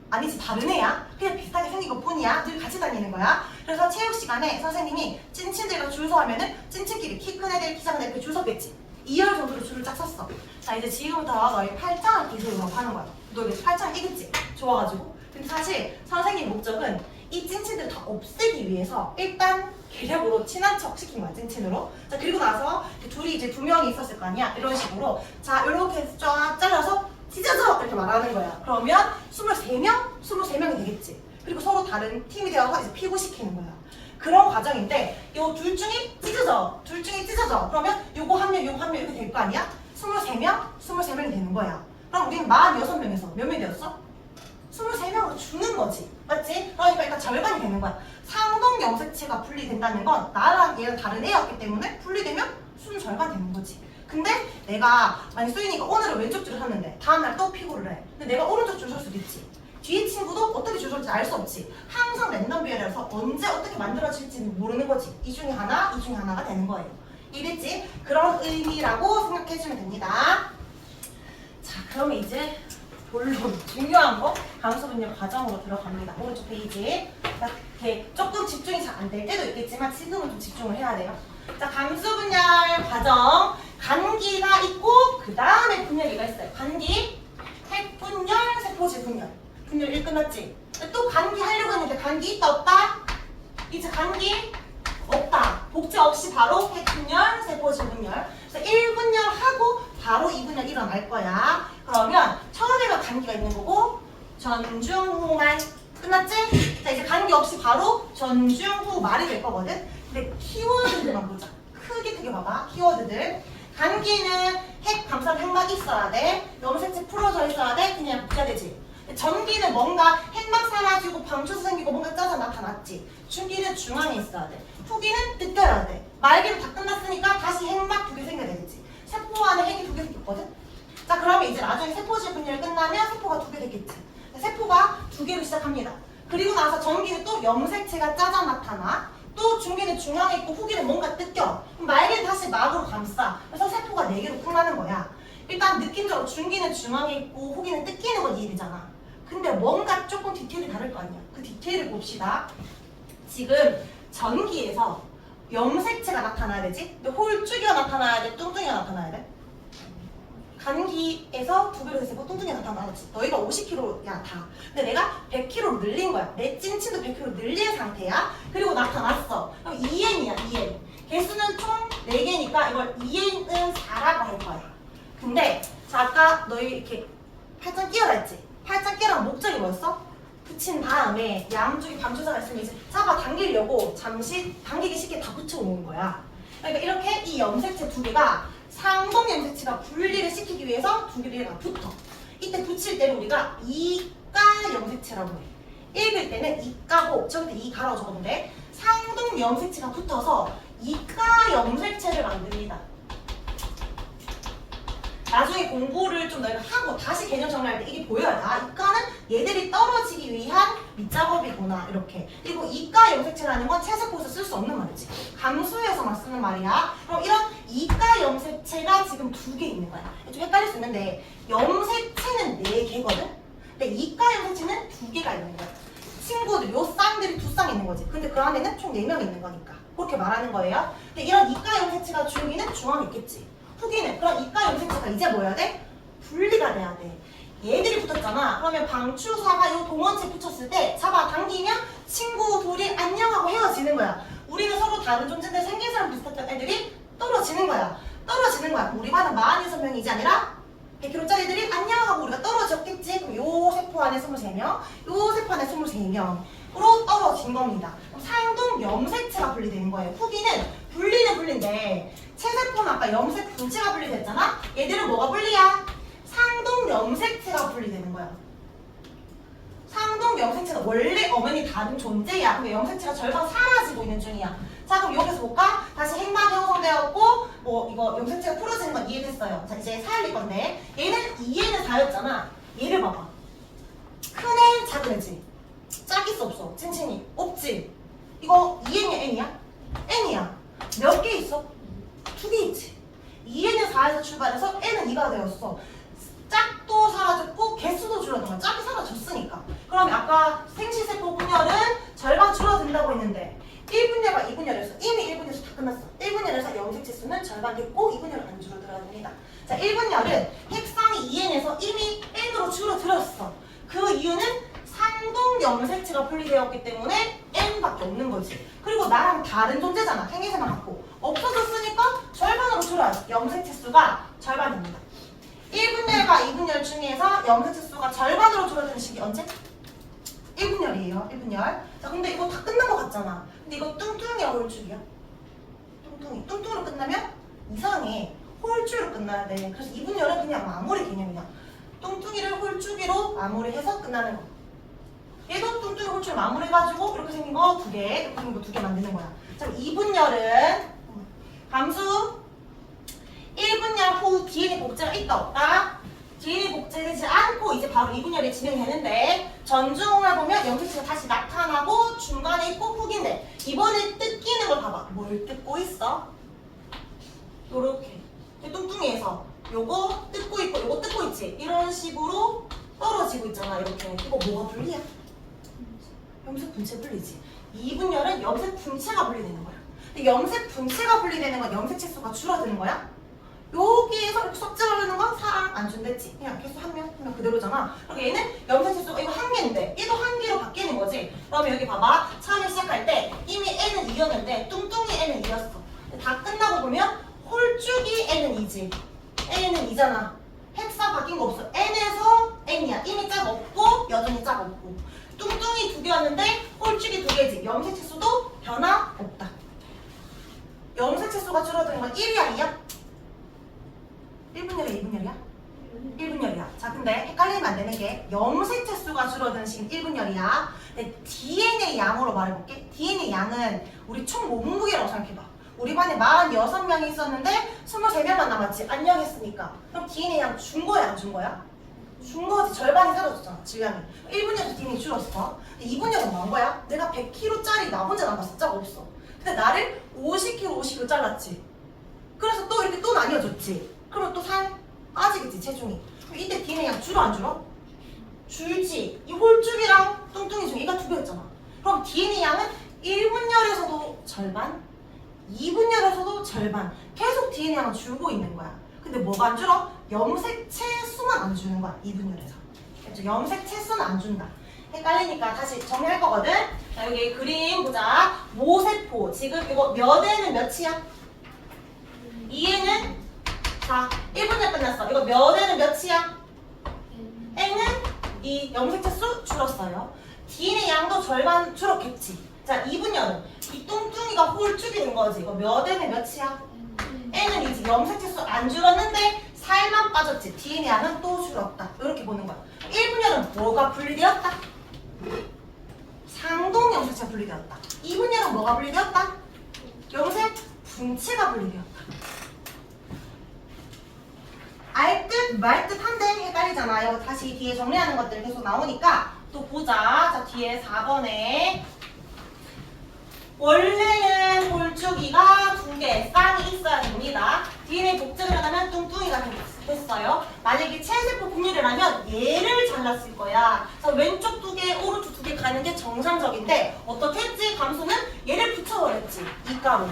아니지, 다른 애야. 그냥 비슷하게 생긴 것 뿐이야. 늘 같이 다니는 거야. 그래서 체육 시간에 선생님이 찐친들과 줄 서 하면은 찐친끼리 키 큰 애들, 키 작은 애들 줄 섰겠지. 2열 정도로 줄을 쫙 섰어. 자, 이제 지금부터 너희 팔짱을 기술로 하는 거야. 너 이제 팔짱 이겠지? 좋아가지고. 근데 사실 선생님 목적은 이 찐친들 다 없애기 위해서 일단 계략으로 친한 척 시킨 거야, 찐친으로. 자, 그리고 나서 둘이 이제 2명이 있었을 거 아니야? 이런 식으로. 자, 이렇게 해서 쫙 잘라서 찢어져! 이렇게 말하는 거야. 그러면 23명? 23명이 되겠지. 그리고 서로 다른 팀이 되어서 이제 피고시키는 거야. 그런 과정인데, 요 둘 중에 찢어져. 둘 중에 찢어져. 그러면 요거 한 명, 요거 한 명 이렇게 될 거 아니야? 23명? 23명이 되는 거야. 그럼 우리는 46명에서 몇 명이 되었어? 23명으로 주는 거지. 맞지? 그러니까 일단 절반이 되는 거야. 상동 염색체가 분리된다는 건 나랑 얘가 다른 애였기 때문에 분리되면 수는 절반 되는 거지. 근데 내가 만약 수인이가 오늘은 왼쪽 줄을 섰는데 다음날 또 피고를 해. 근데 내가 오른쪽 줄을 설 수도 있지. 뒤에 친구도 어떻게 줄 설지 알 수 없지. 항상 랜덤 비율이라서 언제 어떻게 만들어질지는 모르는 거지. 이 중에 하나, 이 중에 하나가 되는 거예요. 이랬지? 그런 의미라고 생각해주면 됩니다. 자, 그러면 이제 본론 중요한 거 감수분열 과정으로 들어갑니다. 오른쪽 페이지. 이렇게 조금 집중이 잘 안 될 때도 있겠지만 지금은 좀 집중을 해야 돼요. 자, 감수분열 과정 간기가 있고 그 다음에 분열기가 있어요. 간기, 핵분열, 세포질 분열. 분열 1 끝났지? 또 간기 하려고 했는데 간기 있다 없다? 이제 간기 없다. 복제 없이 바로 핵분열, 세포질 분열. 그래서 1분열하고 바로 2분열 일어날 거야. 그러면 처음에만 간기가 있는 거고 전중후말 끝났지? 자, 이제 간기 없이 바로 전중후 말이 될 거거든. 근데 키워드들만 보자. 크게 봐봐. 키워드들. 간기는 핵 감싼 핵막이 있어야 돼. 염색체 풀어져 있어야 돼. 그냥 붙여야 되지. 전기는 뭔가 핵막 사라지고 방초수 생기고 뭔가 짜져 나타났지. 중기는 중앙에 있어야 돼. 후기는 뜯겨야 돼. 말기는 다 끝났으니까 다시 핵막 2개 생겨야 되겠지. 세포 안에 핵이 2개 생겼거든. 자, 그러면 이제 나중에 세포질 분열 끝나면 세포가 2개 되겠지. 세포가 2개로 시작합니다. 그리고 나서 전기는 또 염색체가 짜져 나타나. 또 중기는 중앙에 있고 후기는 뭔가 뜯겨. 그럼 말기는 다시 막으로 감싸. 그래서 세포가 4개로 끝나는 거야. 일단 느낌적으로 중기는 중앙에 있고 후기는 뜯기는 건 이해되잖아. 근데 뭔가 조금 디테일이 다를 거 아니야. 그 디테일을 봅시다. 지금 전기에서 염색체가 나타나야 되지? 근데 홀쭉이가 나타나야 돼? 뚱뚱이가 나타나야 돼? 간기에서 2배로 됐을 때 뚱뚱이가 나타나지. 너희가 50kg야 다. 근데 내가 100kg로 늘린 거야. 내 찐친도 100kg 늘린 상태야. 그리고 나타났어. 그럼 2n이야 2n. 개수는 총 4개니까 이걸 2n은 4라고 할 거야. 근데 자, 아까 너희 이렇게 팔짱 끼워라 했지? 팔짱 끼우라는 목적이 뭐였어? 붙인 다음에 양쪽에 방조사가 있으면 이제 잡아 당기려고 잠시 당기기 쉽게 다 붙여놓은 거야. 그러니까 이렇게 이 염색체 2개가 상동 염색체가 분리를 시키기 위해서 2개가 붙어. 이때 붙일 때는 우리가 이가 염색체라고 해. 읽을 때는 이가고 저기다 이가라고 적었는데 상동 염색체가 붙어서 이가 염색체를 만듭니다. 나중에 공부를 좀 너희가 하고 다시 개념 정리할 때 이게 보여야 돼. 아, 이과는 얘들이 떨어지기 위한 밑작업이구나 이렇게. 그리고 이과 염색체라는 건 체세포에서 쓸 수 없는 말이지. 감수에서만 쓰는 말이야. 그럼 이런 이과 염색체가 지금 2개 있는 거야. 좀 헷갈릴 수 있는데 염색체는 4개거든? 근데 이과 염색체는 2개가 있는 거야. 친구들, 요 쌍들이 2쌍 있는 거지. 근데 그 안에는 총 4명 있는 거니까. 그렇게 말하는 거예요. 근데 이런 이과 염색체가 줄기는 중앙에 있겠지. 후기는 그럼 이과 염색체가 이제 뭐 해야 돼? 분리가 돼야 돼. 얘들이 붙었잖아. 그러면 방추사가 이 동원체 붙였을 때 잡아 당기면 친구 둘이 안녕하고 헤어지는 거야. 우리는 서로 다른 존재인데 생긴 사람 비슷했던 애들이 떨어지는 거야. 떨어지는 거야. 우리 반은 46명이지 아니라 100kg짜리 애들이 안녕하고 우리가 떨어졌겠지. 그럼 요 세포 안에 23명, 요 세포 안에 23명으로 떨어진 겁니다. 그럼 상동 염색체가 분리되는 거예요. 후기는 분리는 분리인데 체세포는 아까 염색 분체가 분리됐잖아? 얘들은 뭐가 분리야? 상동 염색체가 분리되는 거야. 상동 염색체는 원래 어머니 다른 존재야. 근데 염색체가 절반 사라지고 있는 중이야. 자, 그럼 여기서 볼까? 다시 핵막이 형성되었고 뭐 이거 염색체가 풀어지는 건 이해됐어요. 자, 이제 살릴 건데 얘는 2N은 4였잖아. 얘를 봐봐. 큰 애, 작은 애지. 짝이 수 없어. 찐친이 없지. 이거 2N이야, N이야? N이야. 몇 개 있어? 2개 있지. 2N은 4에서 출발해서 N은 2가 되었어. 짝도 사라졌고 개수도 줄어든 거야. 짝이 사라졌으니까. 그러면 아까 생시세포 분열은 절반 줄어든다고 했는데 1분열과 2분열에서 이미 1분열에서 다 끝났어. 1분열에서 염색체 수는 절반 됐고 2분열은 안 줄어들어야 됩니다. 자, 1분열은 핵상이 2N에서 이미 N으로 줄어들었어. 그 이유는 상동 염색체가 분리되었기 때문에 n밖에 없는 거지. 그리고 나랑 다른 존재잖아. 생기세만 갖고 없어졌으니까 절반으로 줄어야지. 염색체 수가 절반입니다. 1분열과 2분열 중에서 염색체 수가 절반으로 줄어드는 시기 언제? 1분열이에요. 1분열. 자, 근데 이거 다 끝난 것 같잖아. 근데 이거 뚱뚱이야, 홀쭉이야? 뚱뚱이. 뚱뚱이로 끝나면 이상해. 홀쭉으로 끝나야 돼. 그래서 2분열은 그냥 마무리 개념이야. 뚱뚱이를 홀쭉이로 마무리해서 끝나는 거. 얘도 뚱뚱이 홀쭉 마무리해가지고 이렇게 생긴 거 2개, 이렇게 생긴 거 2개 만드는 거야. 자, 2분열은 함수 1분열 후 DNA 복제가 있다 없다? DNA 복제되지 않고 이제 바로 2분열이 진행되는데 전중을 보면 염색체가 다시 나타나고 중간에 있고 훅인데 이번에 뜯기는 걸 봐봐. 뭘 뜯고 있어? 요렇게 뚱뚱이에서 요거 뜯고 있고 요거 뜯고 있지? 이런 식으로 떨어지고 있잖아. 이렇게. 이거 뭐가 분리야? 염색 분체 분리지. 2분열은 염색 분체가 분리되는 거야. 근데 염색 분체가 분리되는 건 염색체 수가 줄어드는 거야. 여기에서 이렇게 섭제하려는 건 사람 안 준댔지. 그냥 계속 한 명 그대로잖아. 그리고 얘는 염색체 수가 이거 1개인데 얘도 1개로 바뀌는 거지. 그러면 여기 봐봐. 처음에 시작할 때 이미 N은 2였는데 뚱뚱이 N은 2였어. 다 끝나고 보면 홀쭉이 N은 2지. N은 2잖아. 헥사 바뀐 거 없어. N에서 N이야. 이미 짝 없고 여전히 짝 없고. 뚱뚱이 2개였는데 홀쭉이 2개지. 염색체 수도 변화 없다. 염색체 수가 줄어드는 건 1이야 2야? 1분열이야 2분열이야? 1분열이야. 자, 근데 헷갈리면 안 되는 게 염색체 수가 줄어드는 시기는 1분열이야. 근데 DNA 양으로 말해볼게. DNA 양은 우리 총 몸무게라고 생각해봐. 우리 반에 46명이 있었는데 23명만 남았지. 안녕했으니까. 그럼 DNA 양 준 거야 안 준 거야? 준 거지. 절반이 사라졌잖아. 질량이. 1분열에서 DNA 줄었어. 근데 2분열은 뭐한 거야? 내가 100kg짜리 나 혼자 남았어. 짝 없어. 근데 나를 50kg 50kg 잘랐지. 그래서 또 이렇게 또 나뉘어줬지. 그럼 또 살 빠지겠지 체중이. 그럼 이때 DNA 양 줄어 안 줄어? 줄지. 이 홀쭉이랑 뚱뚱이 중에 얘가 2개였잖아. 그럼 DNA 양은 1분열에서도 절반, 2분열에서도 절반. 계속 DNA 양은 줄고 있는 거야. 근데 뭐가 안 줄어? 염색체 수만 안 주는 거야. 2분열에서. 그렇죠? 염색체 수는 안 준다. 헷갈리니까 다시 정리할 거거든. 자, 여기 그림 보자. 모세포. 지금 이거 몇 에는 몇이야? 2에는 자, 1분열 끝났어. 이거 몇 에는 몇이야? n은 이 염색체 수 줄었어요. DNA 양도 절반 줄었겠지. 자, 2분열은 이 뚱뚱이가 홀쭉이 된 거지. 이거 몇 에는 몇이야? n은 이제 염색체 수 안 줄었는데 살만 빠졌지. DNA 양은 또 줄었다. 이렇게 보는 거야. 1분열은 뭐가 분리되었다? 상동 염색체가 분리되었다. 2분열은 뭐가 분리되었다? 염색 분체가 분리되었다. 알 듯 말 듯 한데 헷갈리잖아. 이거 다시 뒤에 정리하는 것들 계속 나오니까 또 보자. 자, 뒤에 4번에 원래는 홀쭉이가 2개, 쌍이 있어야 됩니다. DNA 복제를 하면 뚱뚱이가 됐어요. 만약에 체세포 분열이라면 얘를 잘랐을 거야. 그래서 왼쪽 2개, 오른쪽 2개 가는 게 정상적인데 어떻게 했지? 감소는 얘를 붙여버렸지. 이 가루.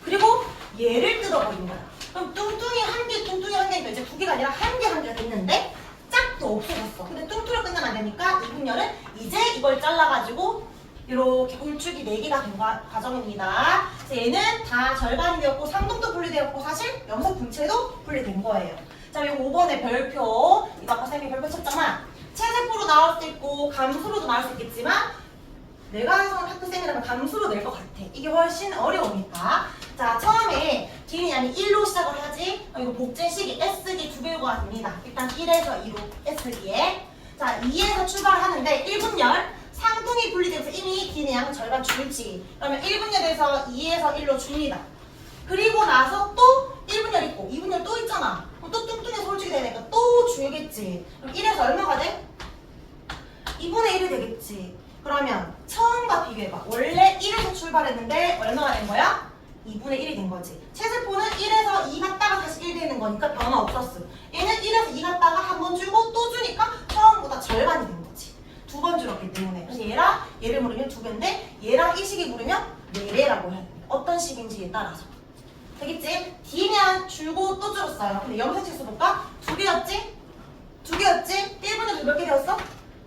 그리고 얘를 뜯어버린 거야. 그럼 뚱뚱이 1개, 뚱뚱이 1개니까 이제 2개가 아니라 1개가 됐는데 짝도 없어졌어. 근데 뚱뚱이로 끝나면 안 되니까 2분열은 이제 이걸 잘라가지고 이렇게 홀쭉이 4개가 된 과정입니다. 그래서 얘는 다 절반이 되었고 상동도 분리되었고 사실 염색 분체도 분리된 거예요. 자, 이거 5번의 별표. 이거 아까 쌤이 별표 쳤잖아. 체세포로 나올 수도 있고 감수로도 나올 수 있겠지만 내가 학교생이라면 감수로 낼 것 같아. 이게 훨씬 어려우니까. 자, 처음에 DNA 양이 1로 시작을 하지. 이거 복제식이 S기 2배우가 됩니다. 일단 1에서 2로 S기에. 자, 2에서 출발을 하는데 1분열 상동이 분리되면서 이미 DNA 양은 절반 줄지. 그러면 1분열에서 2에서 1로 줍니다. 그리고 나서 또 1분열 있고 2분열 또 있잖아. 그럼 또 뚱뚱해서 홀쭉이 되니까 또 줄겠지. 그럼 1에서 얼마가 돼? 2분의 1이 되겠지. 그러면 처음과 비교해봐. 원래 1에서 출발했는데 얼마가 된 거야? 2분의 1이 된 거지. 체세포는 1에서 2 갔다가 다시 1 되는 거니까 변화 없었어. 얘는 1에서 2 갔다가 한 번 줄고 또 주니까 처음보다 절반이 된 거지. 2번 줄었기 때문에. 그래서 얘랑 얘를 물으면 2배인데 얘랑 이 식이 물으면 4배라고 해야 됩니다. 어떤 식인지에 따라서. 되겠지? D는 줄고 또 줄었어요. 근데 염색체 수 볼까? 2개였지? 두 개였지? 1분열 몇 개 되었어?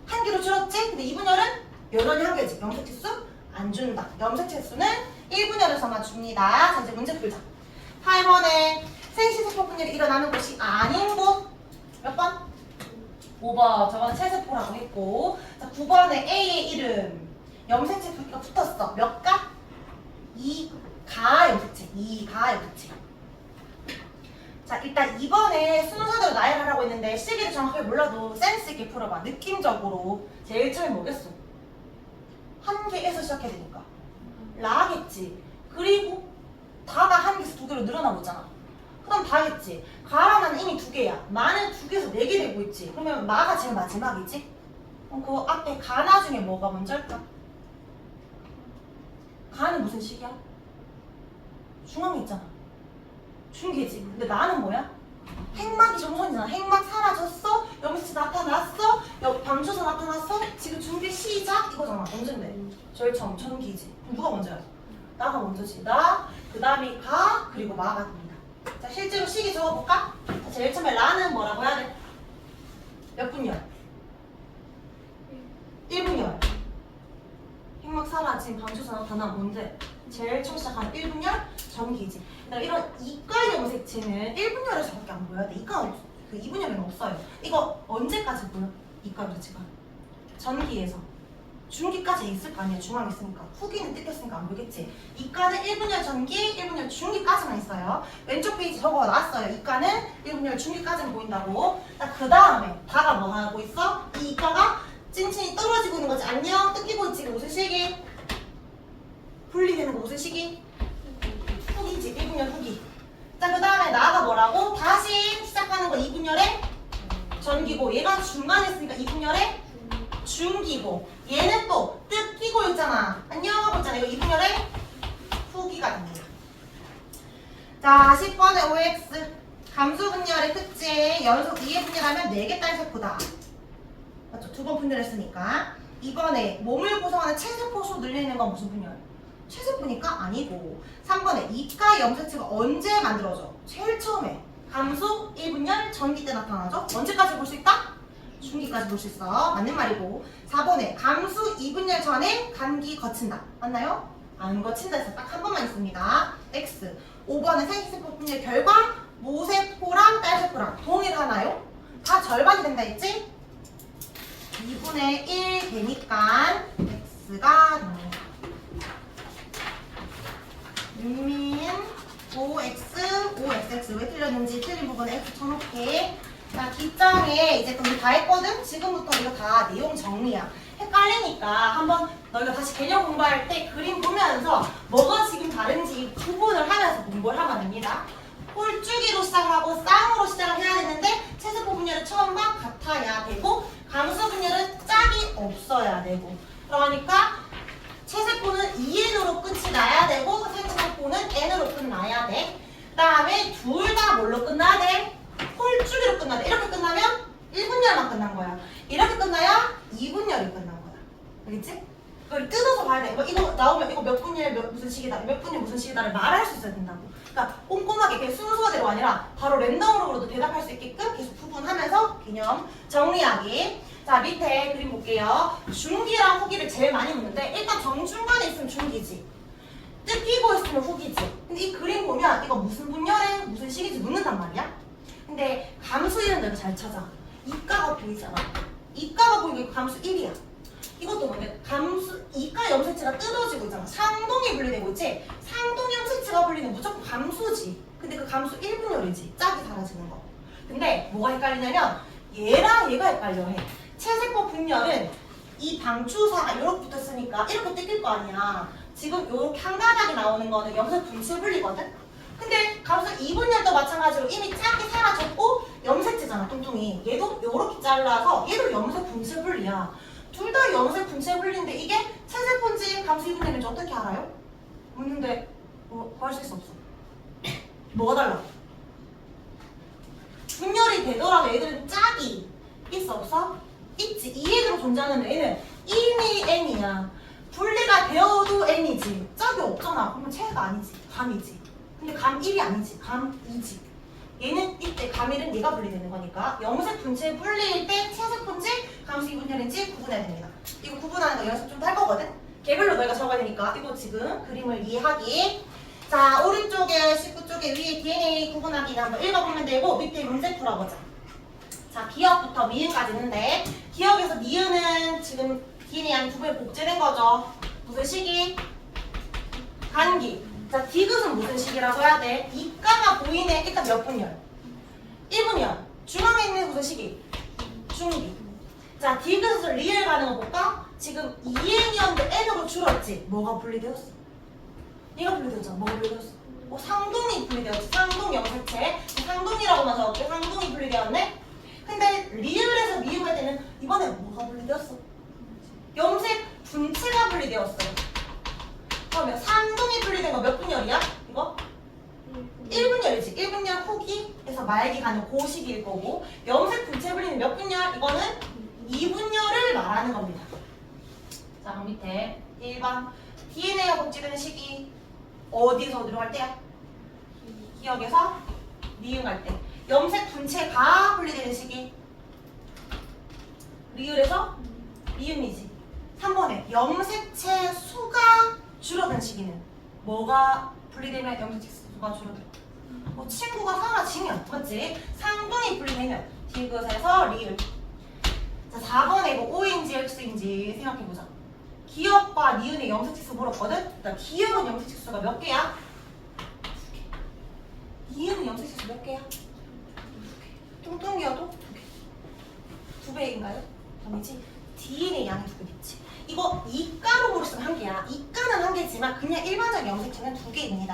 한 개로 줄었지? 근데 2분열은 여전히 한 개지. 염색 치수 안 준다. 염색 치수는 1분열에서만 줍니다. 자, 이제 문제 풀자. 8번에 생시세포 분열이 일어나는 곳이 아닌 곳. 몇 번? 5번. 저건 체세포라고 했고. 자, 9번에 A의 이름. 염색체 두 개가 붙었어. 몇 가? 2가 염색체. 2가 염색체. 자, 일단 이번에 순서대로 나열하라고 했는데 시기를 정확하게 몰라도 센스 있게 풀어봐. 느낌적으로 제일 처음에 뭐겠어? 한 개에서 시작해야 되니까 라겠지. 그리고 다가 한 개에서 두 개로 늘어나고 있잖아. 그럼 다겠지. 가라는 이미 두 개야. 마는 두 개에서 네 개 되고 있지. 그러면 마가 제일 마지막이지. 그럼 그 앞에 가나 중에 뭐가 먼저일까? 가는 무슨 식이야? 중앙에 있잖아. 중계지. 근데 나는 뭐야? 핵막이 정선이잖아. 핵막 사라졌어. 염색체 나타났어. 방조사 나타났어. 지금 준비 시작 이거잖아. 언젠데? 제일 처음 전기지. 그럼 누가 먼저야? 나가 먼저지. 나, 그 다음이 가, 그리고 마가 됩니다. 자, 실제로 시기 적어볼까? 자, 제일 처음에 라는 뭐라고 해야 돼? 몇 분열? 1분열. 핵막 사라진 방조사 나타난 뭔데? 제일 처음 시작하는 1분열 전기지. 이런 이가 염색체는 1분열에서밖에 안 보여야 돼. 이가 그 2분열에는 없어요. 이거 언제까지 보여? 이가 염색체가 전기에서 중기까지 있을 거 아니야. 중앙에 있으니까. 후기는 뜯겼으니까 안 보이겠지. 이가는 1분열 전기, 1분열 중기까지만 있어요. 왼쪽 페이지 적어놨어요. 이가는 1분열 중기까지는 보인다고. 그 다음에 다가 뭐 하고 있어? 이 이가가 찐친이 떨어지고 있는 거지. 안녕. 뜯기고 있지. 무슨 시기? 분리되는 거 무슨 시기? 후기지. 1분열 후기. 자, 그 다음에 나가 뭐라고? 다시 시작하는 거 2분열의 전기고, 얘가 중간에 있으니까 2분열의 중기고, 얘는 또 뜯기고 있잖아. 안녕 하고 있잖아. 이거 2분열의 후기가 됩니다. 자, 10번의 OX. 감수 분열의 특징. 연속 2의 분열하면 4개 딸 세포다. 맞죠? 2번 분열했으니까. 이번에 몸을 구성하는 체세포 수 늘리는 건 무슨 분열? 체세포니까 아니고. 3번에 이가 염색체가 언제 만들어져? 제일 처음에 감수 1분열 전기 때 나타나죠? 언제까지 볼 수 있다? 중기까지 볼 수 있어. 맞는 말이고. 4번에 감수 2분열 전에 감기 거친다. 맞나요? 안 거친다 해서 딱 한 번만 있습니다. X. 5번은 생기세포 분열 결과 모세포랑 딸세포랑 동일하나요? 다 절반이 된다 했지? 2분의 1 되니까 X가 됩니다. 윤민 OX, OXX 왜 틀렸는지 틀린 부분에 X 쳐놓게. 자, 뒷장에 이제 우리 다 했거든? 지금부터 이거 다 내용 정리야. 헷갈리니까 한번 너희가 다시 개념 공부할 때 그림 보면서 뭐가 지금 다른지 구분을 하면서 공부를 하면 됩니다. 홀쭉이로 시작하고 쌍으로 시작을 해야 되는데 체세포 분열은 처음과 같아야 되고 감수 분열은 짝이 없어야 되고, 그러니까 체세포는 2N으로 끝이 나야 되고 생체세포는 N으로 끝나야 돼. 그 다음에 둘 다 뭘로 끝나야 돼? 홀쭉이로 끝나야 돼. 이렇게 끝나면 1분열만 끝난 거야. 이렇게 끝나야 2분열이 끝난 거야. 알겠지? 그걸 뜯어서 봐야 돼. 이거 나오면 이거 몇 분열 무슨 식이다, 몇 분열 무슨 식이다를 말할 수 있어야 된다고. 그러니까 꼼꼼하게 그냥 순서대로 아니라 바로 랜덤으로도 대답할 수 있게끔 계속 구분하면서 개념 정리하기. 자, 밑에 그림 볼게요. 중기랑 후기를 제일 많이 묻는데 일단 정중간에 있으면 중기지, 뜯기고 있으면 후기지. 근데 이 그림 보면 이거 무슨 분열에 무슨 식인지 묻는단 말이야. 근데 감수 이런 데도 잘 찾아. 이가가 보이잖아. 이가가 보이고 감수 1이야. 이것도 뭔데? 감수, 이가 염색체가 뜯어지고 있잖아. 상동이 분리되고 있지? 상동 염색체가 분리는 무조건 감수지. 근데 그 감수 1분열이지. 짝이 사라지는 거. 근데 뭐가 헷갈리냐면 얘랑 얘가 헷갈려 해. 체세포 분열은 이 방추사가 이렇게 붙었으니까 이렇게 뜯길 거 아니야. 지금 이렇게 한 가닥이 나오는 거는 염색 분출 분리거든? 근데 감수 2분열도 마찬가지로 이미 짝이 사라졌고 염색체잖아, 뚱뚱이. 얘도 이렇게 잘라서 얘도 염색 분출 분리야. 둘 다 염색 분출 분리인데 이게 체세포인지 감수 2분열인지 어떻게 알아요? 묻는데 뭐 구할 수 없어. 뭐가 달라? 분열이 되더라도 얘들은 짝이 있어 없어? 있지. 2N으로 존재하는 애는 이미 N이야. 분리가 되어도 N이지. 짝이 없잖아. 그러면 체가 아니지. 감이지. 근데 감 1이 아니지. 감 2지. 얘는 이때 가밀은 얘가 분리되는 거니까 염색 분체 분리일 때 채색분지 감수 이분열인지 구분해야 됩니다. 이거 구분하는 거 연습 좀 할 거거든? 개별로 너희가 적어야 되니까 이거 지금 그림을 이해하기. 자, 오른쪽에 19쪽에 위에 DNA 구분하기는 한번 읽어보면 되고 밑에 문제 풀어보자. 자, 기억부터 미음까지 있는데 기억에서 미음은 지금 DNA 양이 두 배 복제된 거죠. 무슨 시기? 간기. 자, 디귿은 무슨 시기라고 해야 돼? 이가가 보이네. 일단 몇 분열? 1분열. 중앙에 있는 무슨 시기? 중기. 자, 디귿을 리얼 가는 거 볼까? 지금 2n이었는데 n으로 줄었지? 뭐가 분리되었어? 얘가 분리되었잖아. 뭐가 분리되었어? 상동이 분리되었지. 상동 염색체. 상동이라고만 적을게. 상동이 분리되었네? 근데 리을에서 미음할 때는 이번에 뭐가 분리되었어? 염색 분체가 분리되었어요. 그러면 상동이 분리된 거 몇 분열이야? 이거? 1분열이지. 1분열 후기에서 말기 가는 그 시기일 거고 염색 분체 분리는 몇 분열? 이거는 2분열을 말하는 겁니다. 자, 그럼 밑에 1번 DNA가 복제되는 시기 어디에서 어디로 갈 때야? 기억에서 미음 갈 때. 염색 분체가 분리되는 시기 리을에서 미음이지. 3번에 염색체 수가 줄어든 시기는 뭐가 분리되면 염색체 수가 줄어들어? 친구가 사라지면 맞지? 상동이 분리되면 디귿에서 리을. 자, 4번에 이거 O인지 X인지 생각해보자. 기억과 니은의 염색체 수 물었거든? 그러니까 기억은 염색체 수가 몇 개야? 2개. 니은은 염색체 수 몇 개야? 2개. 뚱뚱이어도 2개. 2배인가요? 아니지? DNA 양이 2배겠지. 이거 이가로 물었으면 1개야. 이가는 1개지만 그냥 일반적인 염색체는 2개입니다.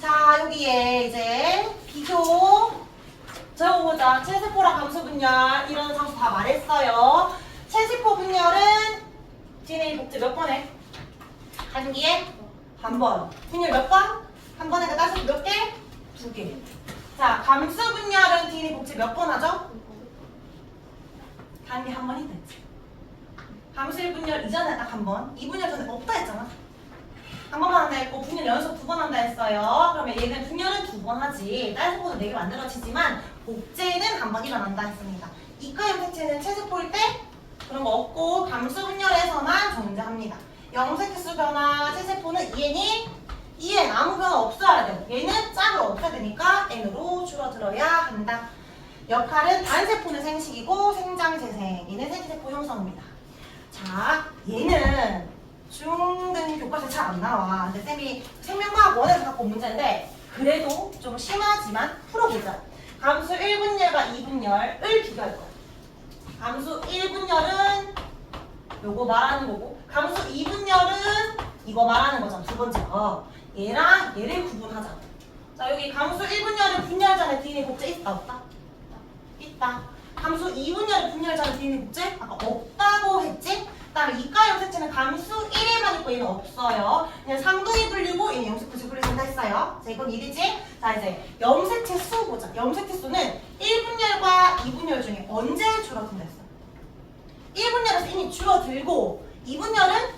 자, 여기에 이제 비교 적어보자. 체세포랑 감수 분열 이런 상수 다 말했어요. 체세포 분열은 DNA 복제 몇 번 해? 단기에 한 번. 분열 몇 번? 한 번에 따서 몇 개? 2개. 자, 감수 분열은 DNA 복제 몇 번 하죠? 단기 한 번 했지. 감수 1분열 이전에 딱 한 번, 2분열 전에 없다 했잖아. 한 번만 한다 했고 분열 연속 2번 한다 했어요. 그러면 얘는 분열은 2번 하지. 딸세포도 4개 만들어지지만 복제는 한 번 일어난다 했습니다. 이가 염색체는 체세포일 때 그런 거 없고 감수 분열에서만 존재합니다. 염색횟수 변화 체세포는 2n이 2n 아무 변화 없어야 돼. 얘는 짝을 없애야 되니까 n으로 줄어들어야 한다. 역할은 단세포는 생식이고 생장재생. 얘는 생기세포 형성입니다. 자, 얘는 중등 교과서에 잘 안 나와. 근데 쌤이 생명과학 원에서 갖고 온 문제인데 그래도 좀 심하지만 풀어보자. 감수 1분열과 2분열을 비교할 거야. 감수 1분열은 요거 말하는 거고 감수 2분열은 이거 말하는 거잖아. 두 번째가 얘랑 얘를 구분하자. 자, 여기 감수 1분열은 분열 전에 DNA 복제 있다 없다? 있다. 감수 2분열은 분열 전에 DNA 복제? 아까 없다고 했지? 그 다음에 이가 염색체는 감수 1에만 있고 얘는 없어요. 그냥 상동이 불리고 얘는 염색분체 분리된다 했어요. 자, 이건 이해되지? 자, 이제 염색체 수 보자. 염색체 수는 1분열과 2분열 중에 언제 줄어든다 했어? 1분열에서 이미 줄어들고 2분열은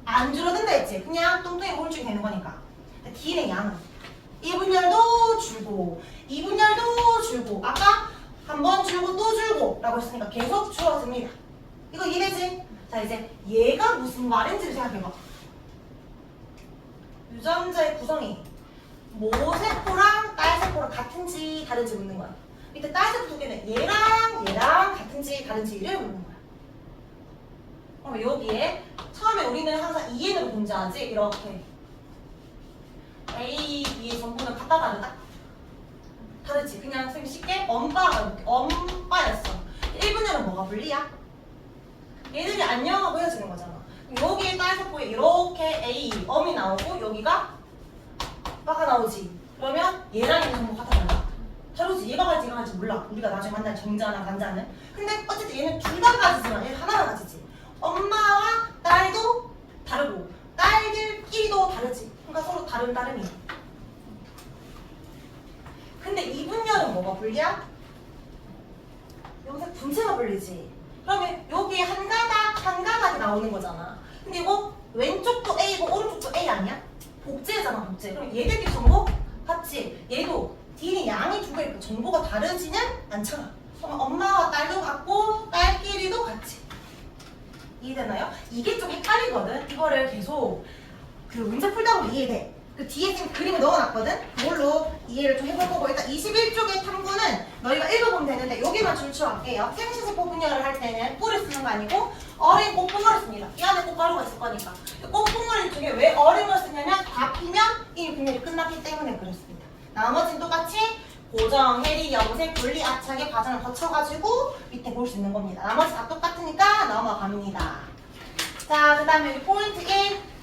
안 줄어든다 했지? 그냥 뚱뚱이 홀쭉이 되는 거니까. DNA 양은 1분열도 줄고 2분열도 줄고 아까 한 번 줄고 또 줄고 라고 했으니까 계속 줄어듭니다. 이거 이해되지? 자, 이제 얘가 무슨 말인지를 생각해봐. 유전자의 구성이 모세포랑 딸세포랑 같은지 다른지 묻는 거야. 밑에 딸세포 두 개는 얘랑 같은지 다른지를 묻는 거야. 그럼 여기에 처음에 우리는 항상 2n으로 분자하지? 이렇게 A, B의 전부는 같다 다르다? 다르지? 그냥 쌤 쉽게 엄빠가 이렇게 엄빠였어. 1분열은 뭐가 분리야? 얘들이 안녕하고 헤어지는 거잖아. 여기에 딸세포에 이렇게 A, 엄이 나오고 여기가 빠가 나오지. 그러면 얘랑 얘는 전부 같아 달라? 다르지. 얘가 갈지 얘가 갈지 몰라. 우리가 나중에 만날 정자나 간자는. 근데 어쨌든 얘는 둘 다 가지지만 얘는 하나가 가지지. 엄마와 딸도 다르고 딸들끼리도 다르지. 그러니까 서로 다름이야. 근데 2분열은 뭐가 분리야? 염색 분체가 분리지. 그러면 여기 한 가닥이 나오는 거잖아. 근데 이거 왼쪽도 A고 오른쪽도 A 아니야? 복제잖아, 복제. 그럼 얘들끼리 전부 같이. 얘도 DNA 양이 두 개니까 정보가 다르지는 않잖아. 그럼 엄마와 딸도 같고 딸끼리도 같이. 이해되나요? 이게 좀 헷갈리거든. 이거를 계속 그 문제 풀다 보면 이해돼. 그 뒤에 지금 그림을 넣어놨거든? 그걸로 이해를 좀 해볼 거고, 일단 21쪽의 탐구는 너희가 읽어보면 되는데 여기만 줄쳐갈게요. 생시세포 분열을 할 때는 뿔을 쓰는 거 아니고 어린 꽃붕어를 씁니다. 이 안에 꽃가루가 있을 거니까. 꽃붕어를 중에 왜 어린 걸 쓰냐면 다 피면 이미 분열이 끝났기 때문에 그렇습니다. 나머지는 똑같이 고정, 해리, 염색, 분리, 압착의 과정을 거쳐가지고 밑에 볼 수 있는 겁니다. 나머지 다 똑같으니까 넘어갑니다. 자, 그 다음에 포인트 1.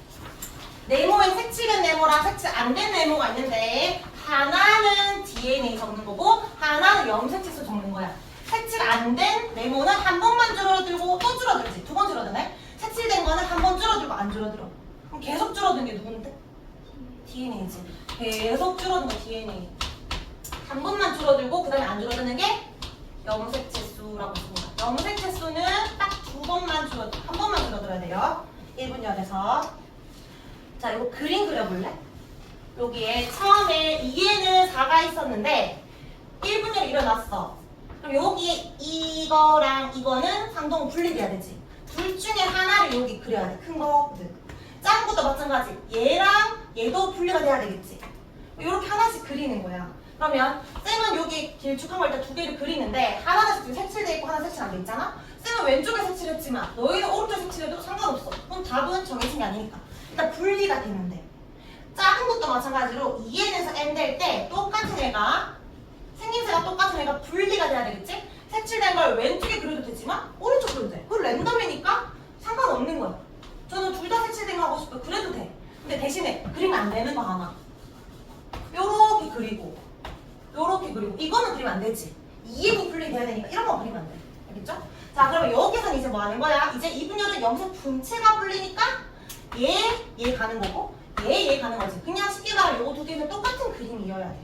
네모에 색칠된 네모랑 색칠 안 된 네모가 있는데 하나는 DNA 적는 거고 하나는 염색체수 적는 거야. 색칠 안 된 네모는 한 번만 줄어들고 또 줄어들지. 두 번 줄어드네. 색칠된 거는 한 번 줄어들고 안 줄어들어. 그럼 계속 줄어든 게 누군데? DNA지. 계속 줄어든 거 DNA. 한 번만 줄어들고 그 다음에 안 줄어드는 게 염색체수라고 씁니다. 염색체수는 딱 두 번만 줄어들어. 한 번만 줄어들어야 돼요. 1분열에서. 자, 이거 그림 그려볼래? 여기에 처음에 2에는 4가 있었는데 1분열이 일어났어. 그럼 여기에 이거랑 이거는 상동은 분리돼야 되지. 둘 중에 하나를 여기 그려야 돼. 큰 거거든. 작은 것도 마찬가지. 얘랑 얘도 분리가 돼야 되겠지. 이렇게 하나씩 그리는 거야. 그러면 쌤은 여기 길쭉한 걸 일단 두 개를 그리는데 하나는 지금 색칠돼 있고 하나 색칠 안 돼 있잖아? 쌤은 왼쪽에 색칠했지만 너희는 오른쪽에 색칠해도 상관없어. 그럼 답은 정해진 게 아니니까. 일단 분리가 되는데 작은 것도 마찬가지로 2n에서 n 될 때 똑같은 애가 생김새가 똑같은 애가 분리가 돼야 되겠지? 색칠된 걸 왼쪽에 그려도 되지만 오른쪽 그려도 돼. 그건 랜덤이니까 상관없는 거야. 저는 둘 다 색칠된 거 하고 싶어요. 그래도 돼. 근데 대신에 그리면 안 되는 거 하나. 요렇게 그리고 요렇게 그리고 이거는 그리면 안 되지. 2에 분리돼야 되니까 이런 거 그리면 안 돼. 알겠죠? 자, 그러면 여기서는 이제 뭐 하는 거야? 이제 이분열은 염색 분체가 불리니까 얘 가는 거고 얘 가는 거지. 그냥 쉽게 말하면 요거 두 개는 똑같은 그림이어야 돼.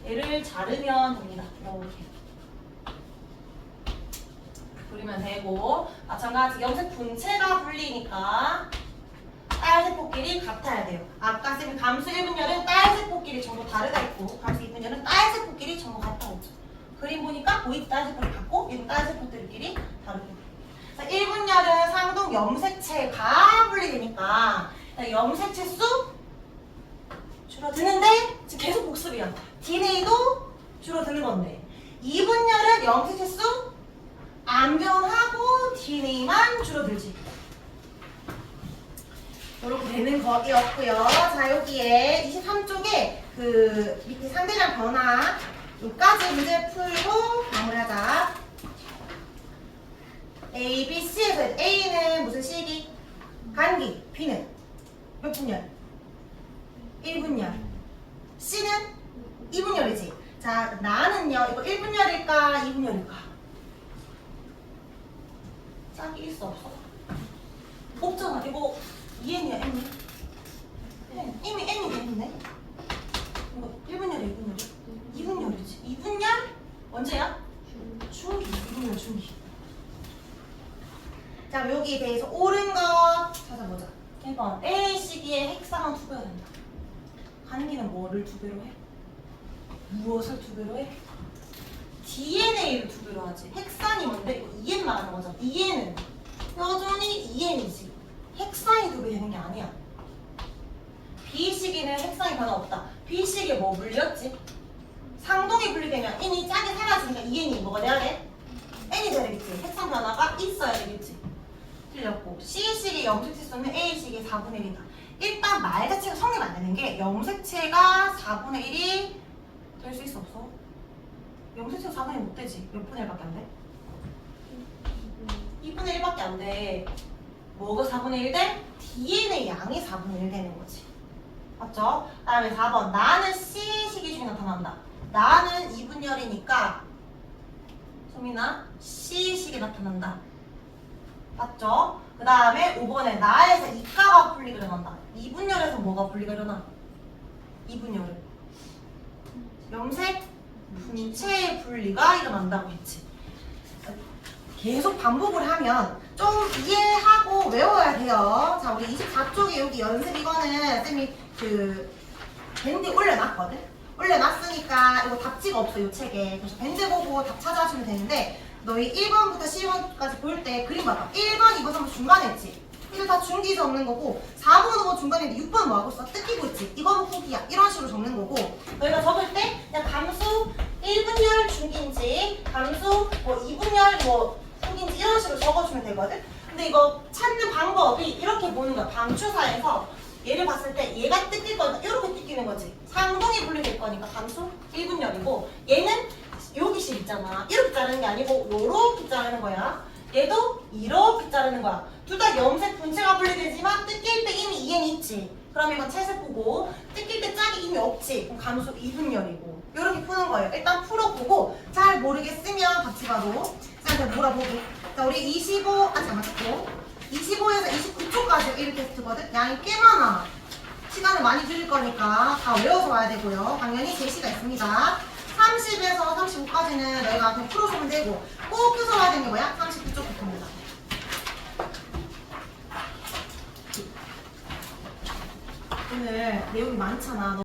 얘를 자르면 됩니다. 이렇게 그리면 되고 마찬가지 염색 분체가 불리니까 딸세포끼리 같아야 돼요. 아까 쌤이 감수 1분열은 딸세포끼리 전부 다르다 했고 감수 2분열은 딸세포끼리 전부 같다 했죠. 그림 보니까 보이지 딸세포를 같고 얘는 딸세포들끼리 다르고. 1분열은 상동 염색체가 분리되니까 염색체 수 줄어드는데 지금 계속 복습이야. DNA도 줄어드는 건데 2분열은 염색체 수 안 변하고 DNA만 줄어들지. 이렇게 되는 거였고요. 자, 여기에 23쪽에 그 밑에 상대장 변화 여기까지 문제 풀고 마무리하자. A, B, C에서 A는 무슨 시기? 간기. B는 몇 분열? 1분열. C는 2분열이지. 자, 나는요 이거 1분열일까 2분열일까? 짝일 수 없어. 없잖아. 이거 2n이야 n이. 이미 n이 됐네. 이거 1분열이야 2분열이야? 2분열이지. 2분열 언제야? 중기. 2분열 중기. 자, 여기에 대해서 옳은 거 찾아보자. 1번. A 시기에 핵상은 2배가 된다. 간기는 뭐를 2배로 해? 무엇을 2배로 해? DNA를 2배로 하지. 핵산이 뭔데? 이거 2N 말하는 거잖아. 2N은 여전히 2N이지. 핵산이 2배 되는 게 아니야. B 시기는 핵산이 변화 없다. B 시기에 뭐 물렸지? 상동이 분리되면 N이 짝이 사라지니까 2N이 뭐가 돼야 돼? N이 돼야 되겠지. 핵산 변화가 있어야 되겠지. 틀렸고 C식의 염색체수는 A식의 4분의 1이다. 일단 말 자체가 성립 안 되는 게 염색체가 4분의 1이 될 수 있어 없어? 염색체가 4분의 1 못 되지. 몇 분의 1밖에 안 돼? 2분의 1밖에 안 돼. 뭐가 4분의 1 돼? DNA 양이 4분의 1 되는 거지. 맞죠? 그 다음에 4번 나는 C식이 중에 나타난다. 나는 2분열이니까 소민아 C식이 나타난다. 맞죠? 그 다음에 5번에 나에서 이가가 분리가 일어난다. 2분열에서 뭐가 분리가 일어나? 2분열은 염색 분체의 분리가 일어난다고 했지. 계속 반복을 하면 좀 이해하고 외워야 돼요. 자, 우리 24쪽에 여기 연습 이거는 쌤이 그 밴드 올려놨거든? 올려놨으니까 이거 답지가 없어 요 책에. 그래서 밴드 보고 답 찾아주면 되는데 너희 1번부터 12번까지 볼 때 그림 봐봐. 1번, 2번, 3번 중간에 있지. 이거 다 중기죠 없는 거고 4번, 5번 중간에 있는데 6번 뭐하고 있어? 뜯기고 있지. 이거는 후기야. 이런 식으로 적는 거고 너희가 적을 때 그냥 감수 1분열 중기인지 감수 뭐 2분열 뭐 후기인지 이런 식으로 적어주면 되거든. 근데 이거 찾는 방법이 이렇게 보는 거야. 방추사에서 얘를 봤을 때 얘가 뜯길 거니까 이렇게 뜯기는 거지. 상동이 분리될 거니까 감수 1분열이고 얘는 여기 실 있잖아. 이렇게 자르는 게 아니고 요렇게 자르는 거야. 얘도 이렇게 자르는 거야. 둘 다 염색 분체가 분리되지만 뜯길 때 이미 이해는 있지. 그럼 이건 채색 보고 뜯길 때 짝이 이미 없지. 그럼 감수 2분열이고 이렇게 푸는 거예요. 일단 풀어보고 잘 모르겠으면 같이 봐도 쌤한테 물어보기. 자 우리 25 잠깐만 25에서 29초까지 1 테스트거든. 양이 꽤 많아. 시간을 많이 줄일 거니까 다 외워서 와야 되고요. 당연히 제시가 있습니다. 30에서 35까지는 너희가 그냥 풀어주면 되고 꼭 껴서 와야 되는 게 뭐야? 39쪽부터입니다. 오늘 내용이 많잖아.